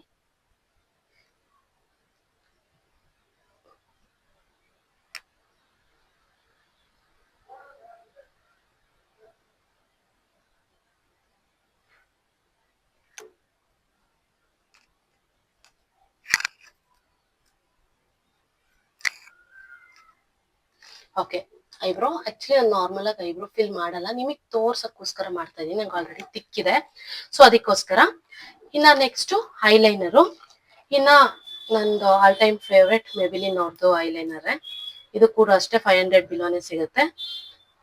ಓಕೆ, ಐಬ್ರೋ ಆಕ್ಚುಲಿ ನಾನು ನಾರ್ಮಲ್ ಆಗಿ ಐಬ್ರೋ ಫಿಲ್ ಮಾಡಲ್ಲ, ನಿಮಗೆ ತೋರ್ಸಕ್ಕೋಸ್ಕರ ಮಾಡ್ತಾ ಇದೀನಿ. ನಂಗೆ ಆಲ್ರೆಡಿ ತಿಕ್ಕಿದೆ, ಸೊ ಅದಕ್ಕೋಸ್ಕರ. ಇನ್ನ ನೆಕ್ಸ್ಟ್ ಐಲೈನರು. ಇನ್ನ ನಂದು ಆಲ್ ಟೈಮ್ ಫೇವ್ರೆಟ್ ಮೆಬಿಲಿನ್ ಅವ್ರದ್ದು ಐಲೈನರ್. ಇದು ಕೂಡ ಅಷ್ಟೇ 500 ಬಿಲೋನೆ ಸಿಗುತ್ತೆ.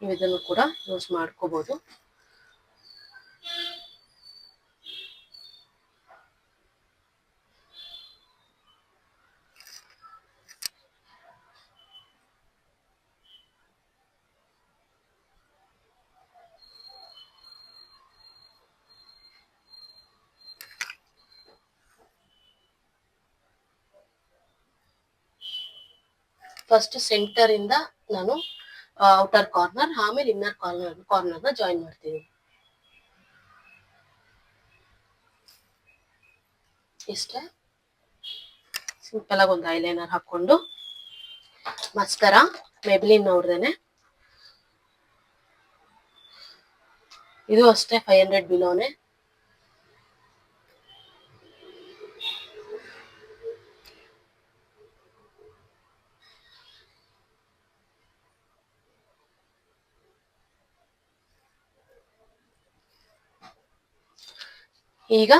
ನೀವು ಇದನ್ನು ಕೂಡ ಯೂಸ್ ಮಾಡ್ಕೋಬಹುದು. ಫಸ್ಟ್ ಸೆಂಟರ್ ಇಂದ ನಾನು ಔಟರ್ ಕಾರ್ನರ್, ಆಮೇಲೆ ಇನ್ನರ್ ಕಾರ್ನರ್ ನ ಜಾಯಿನ್ ಮಾಡ್ತೀನಿ. ಇಷ್ಟೇ ಸಿಂಪಲ್ ಆಗಿ ಒಂದು ಐಲೈನರ್ ಹಾಕೊಂಡು, ಮಸ್ಕರಾ ಮೆಬ್ಲಿನ್ ಅವ್ರದೇನೆ, ಇದು ಅಷ್ಟೇ 500 ಬಿಲೋನೆ. ಈಗ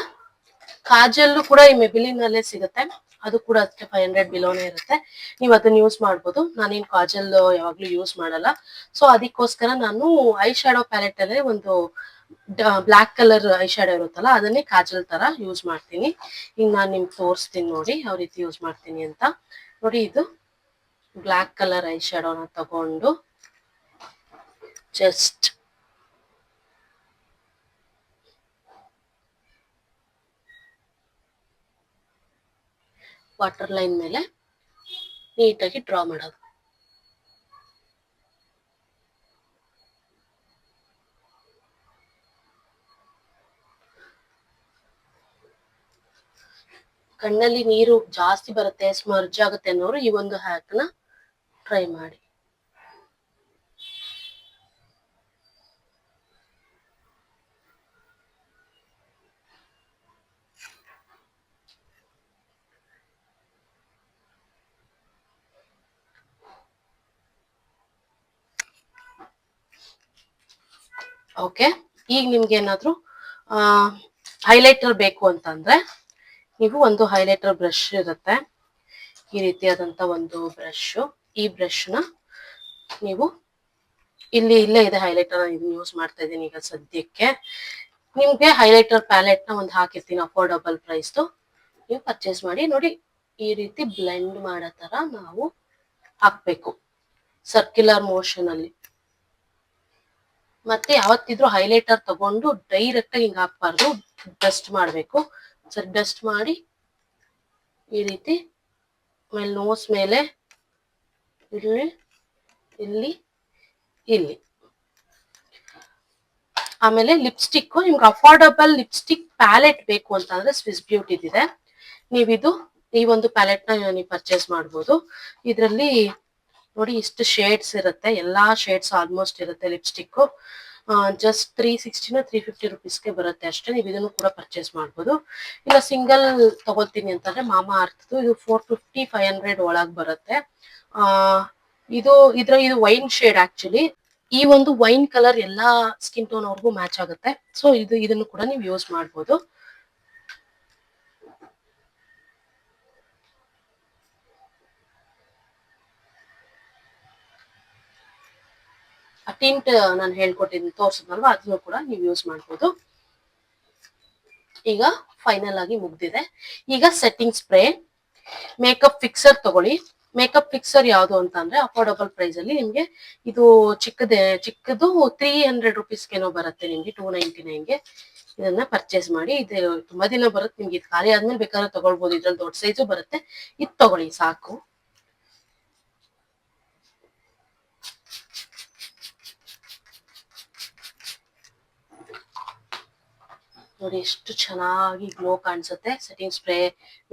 ಕಾಜಲ್ಲು ಕೂಡ ಈ ಮೆಬಿಲಿನ್ ಅಲ್ಲೇ ಸಿಗುತ್ತೆ, ಅದು ಕೂಡ ಅದಕ್ಕೆ 500 ಬಿಲೋನೆ ಇರುತ್ತೆ. ನೀವು ಅದನ್ನ ಯೂಸ್ ಮಾಡ್ಬೋದು. ನಾನೇನ್ ಕಾಜಲ್ ಯಾವಾಗ್ಲೂ ಯೂಸ್ ಮಾಡಲ್ಲ, ಸೊ ಅದಕ್ಕೋಸ್ಕರ ನಾನು ಐ ಶ್ಯಾಡೋ ಪ್ಯಾಲೆಟ್ ಅಲ್ಲೇ ಒಂದು ಬ್ಲಾಕ್ ಕಲರ್ ಐ ಶ್ಯಾಡೋ ಇರುತ್ತಲ್ಲ, ಅದನ್ನೇ ಕಾಜಲ್ ತರ ಯೂಸ್ ಮಾಡ್ತೀನಿ. ಈಗ ನಾನು ನಿಮ್ಗೆ ತೋರಿಸ್ತೀನಿ ನೋಡಿ ಯಾವ ರೀತಿ ಯೂಸ್ ಮಾಡ್ತೀನಿ ಅಂತ. ನೋಡಿ, ಇದು ಬ್ಲಾಕ್ ಕಲರ್ ಐ ಶ್ಯಾಡೋನ ತಗೊಂಡು ಜಸ್ಟ್ ವಾಟರ್ ಲೈನ್ ಮೇಲೆ ನೀಟಾಗಿ ಡ್ರಾ ಮಾಡೋದು. ಕಣ್ಣಲ್ಲಿ ನೀರು ಜಾಸ್ತಿ ಬರುತ್ತೆ, ಸ್ಮರ್ಜ್ ಆಗುತ್ತೆ ಅನ್ನೋರು ಈ ಒಂದು ಹ್ಯಾಕ್ ನ ಟ್ರೈ ಮಾಡಿ. ಓಕೆ, ಈಗ ನಿಮ್ಗೆ ಏನಾದ್ರು ಹೈಲೈಟರ್ ಬೇಕು ಅಂತಂದ್ರೆ ನೀವು ಒಂದು ಹೈಲೈಟರ್ ಬ್ರಷ್ ಇರುತ್ತೆ, ಈ ರೀತಿಯಾದಂತ ಒಂದು ಬ್ರಷ್. ಈ ಬ್ರಷ್ ನ ನೀವು ಇಲ್ಲೇ ಇದೆ ಹೈಲೈಟರ್, ಇದನ್ನ ಯೂಸ್ ಮಾಡ್ತಾ ಇದ್ದೀನಿ ಈಗ ಸದ್ಯಕ್ಕೆ. ನಿಮ್ಗೆ ಹೈಲೈಟರ್ ಪ್ಯಾಲೆಟ್ ನ ಒಂದು ಹಾಕಿರ್ತೀನಿ ಅಫೋರ್ಡಬಲ್ ಪ್ರೈಸ್, ನೀವು ಪರ್ಚೇಸ್ ಮಾಡಿ. ನೋಡಿ, ಈ ರೀತಿ ಬ್ಲೆಂಡ್ ಮಾಡೋ ತರ ನಾವು ಹಾಕ್ಬೇಕು ಸರ್ಕ್ಯುಲರ್ ಮೋಷನ್ ಅಲ್ಲಿ. ಮತ್ತೆ ಯಾವತ್ತಿದ್ರು ಹೈಲೈಟರ್ ತಗೊಂಡು ಡೈರೆಕ್ಟ್ ಆಗಿ ಹಿಂಗ್ ಹಾಕ್ಬಾರ್ದು, ಡಸ್ಟ್ ಮಾಡ್ಬೇಕು. ಸರಿ, ಡಸ್ಟ್ ಮಾಡಿ ಈ ರೀತಿ ಆಮೇಲೆ ನೋಸ್ ಮೇಲೆ ಇಲ್ಲಿ ಇಲ್ಲಿ ಇಲ್ಲಿ. ಆಮೇಲೆ ಲಿಪ್ಸ್ಟಿಕ್ ನಿಮ್ಗೆ ಅಫೋರ್ಡಬಲ್ ಲಿಪ್ಸ್ಟಿಕ್ ಪ್ಯಾಲೆಟ್ ಬೇಕು ಅಂತಂದ್ರೆ ಸ್ವಿಸ್ ಬ್ಯೂಟಿದಿದೆ. ನೀವಿದು ಈ ಒಂದು ಪ್ಯಾಲೆಟ್ ನ ನೀವು ಪರ್ಚೇಸ್ ಮಾಡ್ಬೋದು. ಇದರಲ್ಲಿ ನೋಡಿ ಇಷ್ಟು ಶೇಡ್ಸ್ ಇರುತ್ತೆ, ಎಲ್ಲಾ ಶೇಡ್ಸ್ ಆಲ್ಮೋಸ್ಟ್ ಇರುತ್ತೆ ಲಿಪ್ಸ್ಟಿಕ್. ಜಸ್ಟ್ 360 350 ರುಪೀಸ್ಗೆ ಬರುತ್ತೆ ಅಷ್ಟೇ. ನೀವು ಇದನ್ನು ಕೂಡ ಪರ್ಚೇಸ್ ಮಾಡ್ಬೋದು. ಇಲ್ಲ ಸಿಂಗಲ್ ತಗೊಳ್ತೀನಿ ಅಂತಂದ್ರೆ ಮಾಮಾ ಅರ್ಥದ್ದು ಇದು 450 500 ಒಳಗ್ ಬರುತ್ತೆ. ಇದು ವೈನ್ ಶೇಡ್ ಆಕ್ಚುಲಿ. ಈ ಒಂದು ವೈನ್ ಕಲರ್ ಎಲ್ಲಾ ಸ್ಕಿನ್ ಟೋನ್ ಅವ್ರಿಗೂ ಮ್ಯಾಚ್ ಆಗುತ್ತೆ. ಸೊ ಇದನ್ನು ಕೂಡ ನೀವು ಯೂಸ್ ಮಾಡ್ಬೋದು. ಟಿಂಟ್ ನಾನು ಹೇಳ್ಕೊಟ್ಟಿದ್ದೀನಿ ತೋರ್ಸಿದ್ನಲ್ವಾ, ಅದನ್ನು ಕೂಡ ನೀವು ಯೂಸ್ ಮಾಡ್ಬೋದು. ಈಗ ಫೈನಲ್ ಆಗಿ ಮುಗ್ದಿದೆ. ಈಗ ಸೆಟ್ಟಿಂಗ್ ಸ್ಪ್ರೇ, ಮೇಕಪ್ ಫಿಕ್ಸರ್ ತಗೊಳ್ಳಿ. ಮೇಕಪ್ ಫಿಕ್ಸರ್ ಯಾವುದು ಅಂತ ಅಂದ್ರೆ ಅಫೋರ್ಡಬಲ್ ಪ್ರೈಸ್ ಅಲ್ಲಿ ನಿಮ್ಗೆ ಇದು ಚಿಕ್ಕದು 300 ರುಪೀಸ್ಗೆನೋ ಬರುತ್ತೆ ನಿಮ್ಗೆ 299ಗೆ. ಇದನ್ನ ಪರ್ಚೇಸ್ ಮಾಡಿ. ಇದು ತುಂಬಾ ದಿನ ಬರುತ್ತೆ ನಿಮ್ಗೆ. ಇದು ಖಾಲಿ ಆದ್ಮೇಲೆ ಬೇಕಾದ್ರೆ ತಗೊಳ್ಬಹುದು. ಇದ್ರಲ್ಲಿ ದೊಡ್ಡ ಸೈಜು ಬರುತ್ತೆ. ಇದು ತಗೊಳ್ಳಿ ಸಾಕು. ನೋಡಿ ಎಷ್ಟು ಚೆನ್ನಾಗಿ ಗ್ಲೋ ಕಾಣಿಸುತ್ತೆ. ಸೆಟ್ಟಿಂಗ್ ಸ್ಪ್ರೇ,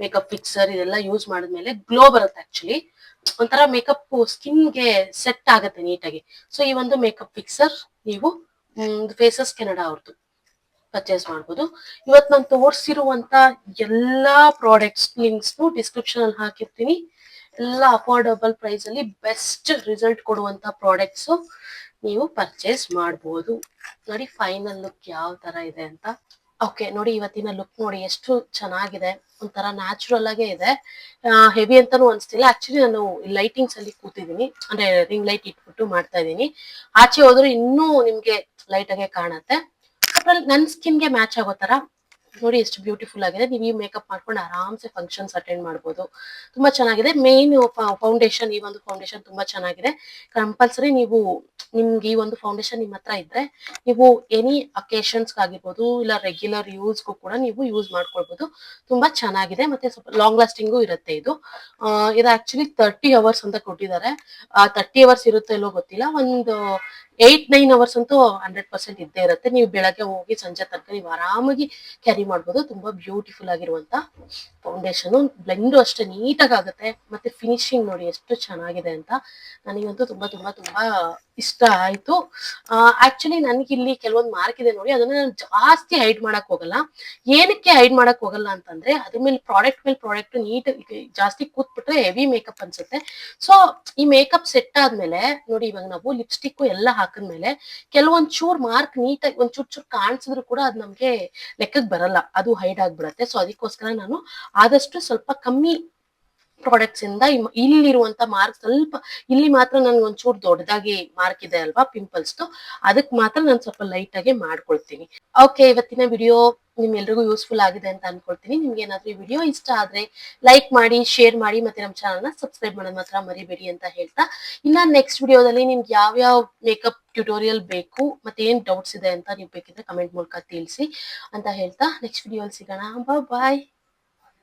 ಮೇಕಪ್ ಫಿಕ್ಸರ್ ಇದೆಲ್ಲ ಯೂಸ್ ಮಾಡಿದ್ಮೇಲೆ ಗ್ಲೋ ಬರುತ್ತೆ. ಆಕ್ಚುಲಿ ಒಂಥರ ಮೇಕಪ್ ಸ್ಕಿನ್ಗೆ ಸೆಟ್ ಆಗುತ್ತೆ ನೀಟಾಗಿ. ಸೊ ಈ ಒಂದು ಮೇಕಪ್ ಫಿಕ್ಸರ್ ನೀವು ಫೇಸಸ್ ಕೆನಡಾ ಅವ್ರದ್ದು ಪರ್ಚೇಸ್ ಮಾಡ್ಬೋದು. ಇವತ್ತು ನಾನು ತೋರಿಸಿರುವಂತ ಎಲ್ಲಾ ಪ್ರಾಡಕ್ಟ್ಸ್ ಲಿಂಕ್ಸ್ ಡಿಸ್ಕ್ರಿಪ್ಷನ್ ಅಲ್ಲಿ ಹಾಕಿರ್ತೀನಿ. ಎಲ್ಲ ಅಫೋರ್ಡಬಲ್ ಪ್ರೈಸ್ ಅಲ್ಲಿ ಬೆಸ್ಟ್ ರಿಸಲ್ಟ್ ಕೊಡುವಂತ ಪ್ರಾಡಕ್ಟ್ಸ್ ನೀವು ಪರ್ಚೇಸ್ ಮಾಡಬಹುದು. ನೋಡಿ ಫೈನಲ್ ಲುಕ್ ಯಾವ ತರ ಇದೆ ಅಂತ. ಓಕೆ ನೋಡಿ ಇವತ್ತಿನ ಲುಕ್ ನೋಡಿ ಎಷ್ಟು ಚೆನ್ನಾಗಿದೆ. ಒಂಥರ ನ್ಯಾಚುರಲ್ ಆಗೇ ಇದೆ. ಹೆವಿ ಅಂತಾನು ಅನ್ಸ್ತಿಲ್ಲ. ಆಕ್ಚುಲಿ ನಾನು ಲೈಟಿಂಗ್ಸ್ ಅಲ್ಲಿ ಕೂತಿದ್ದೀನಿ, ಅಂದ್ರೆ ರಿಂಗ್ ಲೈಟ್ ಇಟ್ಬಿಟ್ಟು ಮಾಡ್ತಾ ಇದ್ದೀನಿ. ಆಚೆ ಹೋದ್ರೆ ಇನ್ನೂ ನಿಮ್ಗೆ ಲೈಟ್ ಆಗೇ ಕಾಣುತ್ತೆ. ಅದ್ರಲ್ಲಿ ನನ್ ಸ್ಕಿನ್ಗೆ ಮ್ಯಾಚ್ ಆಗೋ ತರ ನೋಡಿ ಎಷ್ಟು ಬ್ಯೂಟಿಫುಲ್ ಆಗಿದೆ. ನೀವು ಈ ಮೇಕಪ್ ಮಾಡ್ಕೊಂಡು ಆರಾಮ್ಸೆ ಫಂಕ್ಷನ್ಸ್ ಅಟೆಂಡ್ ಮಾಡ್ಬೋದು. ತುಂಬಾ ಚೆನ್ನಾಗಿದೆ. ಮೇನ್ ಫೌಂಡೇಶನ್, ಈ ಒಂದು ಫೌಂಡೇಶನ್ ತುಂಬಾ ಚೆನ್ನಾಗಿದೆ. ಕಂಪಲ್ಸರಿ ನೀವು ನಿಮ್ಗೆ ಈ ಒಂದು ಫೌಂಡೇಶನ್ ನಿಮ್ಮ ಹತ್ರ ಇದ್ರೆ ನೀವು ಎನಿ ಅಕೇಶನ್ಸ್ ಆಗಿರ್ಬೋದು ಇಲ್ಲ ರೆಗ್ಯುಲರ್ ಯೂಸ್ಗೂ ಕೂಡ ನೀವು ಯೂಸ್ ಮಾಡ್ಕೊಳ್ಬಹುದು. ತುಂಬಾ ಚೆನ್ನಾಗಿದೆ. ಮತ್ತೆ ಸ್ವಲ್ಪ ಲಾಂಗ್ ಲಾಸ್ಟಿಂಗು ಇರುತ್ತೆ ಇದು. ಇದು ಆಕ್ಚುಲಿ 30 ಅವರ್ಸ್ ಅಂತ ಕೊಟ್ಟಿದ್ದಾರೆ. 30 ಅವರ್ಸ್ ಇರುತ್ತೆ ಇಲ್ಲೋ ಗೊತ್ತಿಲ್ಲ. ಒಂದು 8-9 ಅವರ್ಸ್ ಅಂತೂ 100% ಇದ್ದೇ ಇರುತ್ತೆ. ನೀವು ಬೆಳಗ್ಗೆ ಹೋಗಿ ಸಂಜೆ ತನಕ ನೀವು ಆರಾಮಾಗಿ ಕ್ಯಾರಿ ಮಾಡ್ಬೋದು. ತುಂಬಾ ಬ್ಯೂಟಿಫುಲ್ ಆಗಿರುವಂತ ಫೌಂಡೇಶನ್. ಬ್ಲೆಂಡು ಅಷ್ಟೇ ನೀಟಾಗಿ ಆಗುತ್ತೆ. ಮತ್ತೆ ಫಿನಿಶಿಂಗ್ ನೋಡಿ ಎಷ್ಟು ಚೆನ್ನಾಗಿದೆ ಅಂತ. ನನಗಂತೂ ತುಂಬಾ ತುಂಬಾ ತುಂಬಾ ಇಷ್ಟ ಆಯ್ತು. ಆಕ್ಚುಲಿ ನನ್ಗೆ ಇಲ್ಲಿ ಕೆಲವೊಂದು ಮಾರ್ಕ್ ಇದೆ ನೋಡಿ, ಅದನ್ನ ನಾನು ಜಾಸ್ತಿ ಹೈಡ್ ಮಾಡಕ್ ಹೋಗಲ್ಲ. ಏನಕ್ಕೆ ಹೈಡ್ ಮಾಡಕ್ ಹೋಗಲ್ಲ ಅಂತಂದ್ರೆ ಅದ್ರ ಮೇಲೆ ಪ್ರಾಡಕ್ಟ್ ನೀಟ್ ಜಾಸ್ತಿ ಕೂತ್ಬಿಟ್ರೆ ಹೆವಿ ಮೇಕಪ್ ಅನ್ಸುತ್ತೆ. ಸೊ ಈ ಮೇಕಪ್ ಸೆಟ್ ಆದ್ಮೇಲೆ ನೋಡಿ, ಇವಾಗ ನಾವು ಲಿಪ್ಸ್ಟಿಕ್ ಎಲ್ಲ ಹಾಕಿದ್ಮೇಲೆ ಕೆಲವೊಂದ್ ಚೂರ್ ಮಾರ್ಕ್ ನೀಟಾಗಿ ಒಂದ್ ಚೂರ್ ಕಾಣಿಸಿದ್ರು ಕೂಡ ಅದ್ ನಮ್ಗೆ ಲೆಕ್ಕಕ್ಕೆ ಬರಲ್ಲ, ಅದು ಹೈಡ್ ಆಗ್ಬಿಡತ್ತೆ. ಸೊ ಅದಕ್ಕೋಸ್ಕರ ನಾನು ಆದಷ್ಟು ಸ್ವಲ್ಪ ಕಮ್ಮಿ ಪ್ರಾಡಕ್ಟ್ಸ್ ಇಂದ ಇಲ್ಲಿರುವಂತ ಮಾರ್ಕ್ ಸ್ವಲ್ಪ ಇಲ್ಲಿ ಮಾತ್ರ ನನ್ಗೆ ಒಂಚೂರು ದೊಡ್ಡದಾಗಿ ಮಾರ್ಕ್ ಇದೆ ಅಲ್ವಾ ಪಿಂಪಲ್ಸ್, ಅದಕ್ಕೆ ಮಾತ್ರ ನಾನು ಸ್ವಲ್ಪ ಲೈಟ್ ಆಗಿ ಮಾಡ್ಕೊಳ್ತೀನಿ. ಓಕೆ, ಇವತ್ತಿನ ವಿಡಿಯೋ ನಿಮ್ಗೆಲ್ರಿಗೂ ಯೂಸ್ಫುಲ್ ಆಗಿದೆ ಅಂತ ಅನ್ಕೊಳ್ತೀನಿ. ನಿಮ್ಗೆ ಏನಾದ್ರೂ ಈ ವಿಡಿಯೋ ಇಷ್ಟ ಆದ್ರೆ ಲೈಕ್ ಮಾಡಿ, ಶೇರ್ ಮಾಡಿ, ಮತ್ತೆ ನಮ್ಮ ಚಾನಲ್ ನ ಸಬ್ಸ್ಕ್ರೈಬ್ ಮಾಡೋದ್ ಮಾತ್ರ ಮರಿಬೇಡಿ ಅಂತ ಹೇಳ್ತಾ, ಇನ್ನ ನೆಕ್ಸ್ಟ್ ವಿಡಿಯೋದಲ್ಲಿ ನಿಮ್ಗೆ ಯಾವ್ಯಾವ ಮೇಕಪ್ ಟ್ಯುಟೋರಿಯಲ್ ಬೇಕು ಮತ್ತೆ ಏನ್ ಡೌಟ್ಸ್ ಇದೆ ಅಂತ ನೀವು ಬೇಕಿದ್ರೆ ಕಮೆಂಟ್ ಮೂಲಕ ತಿಳಿಸಿ ಅಂತ ಹೇಳ್ತಾ ನೆಕ್ಸ್ಟ್ ವಿಡಿಯೋ ಸಿಗೋಣ. ಬಾಯ್.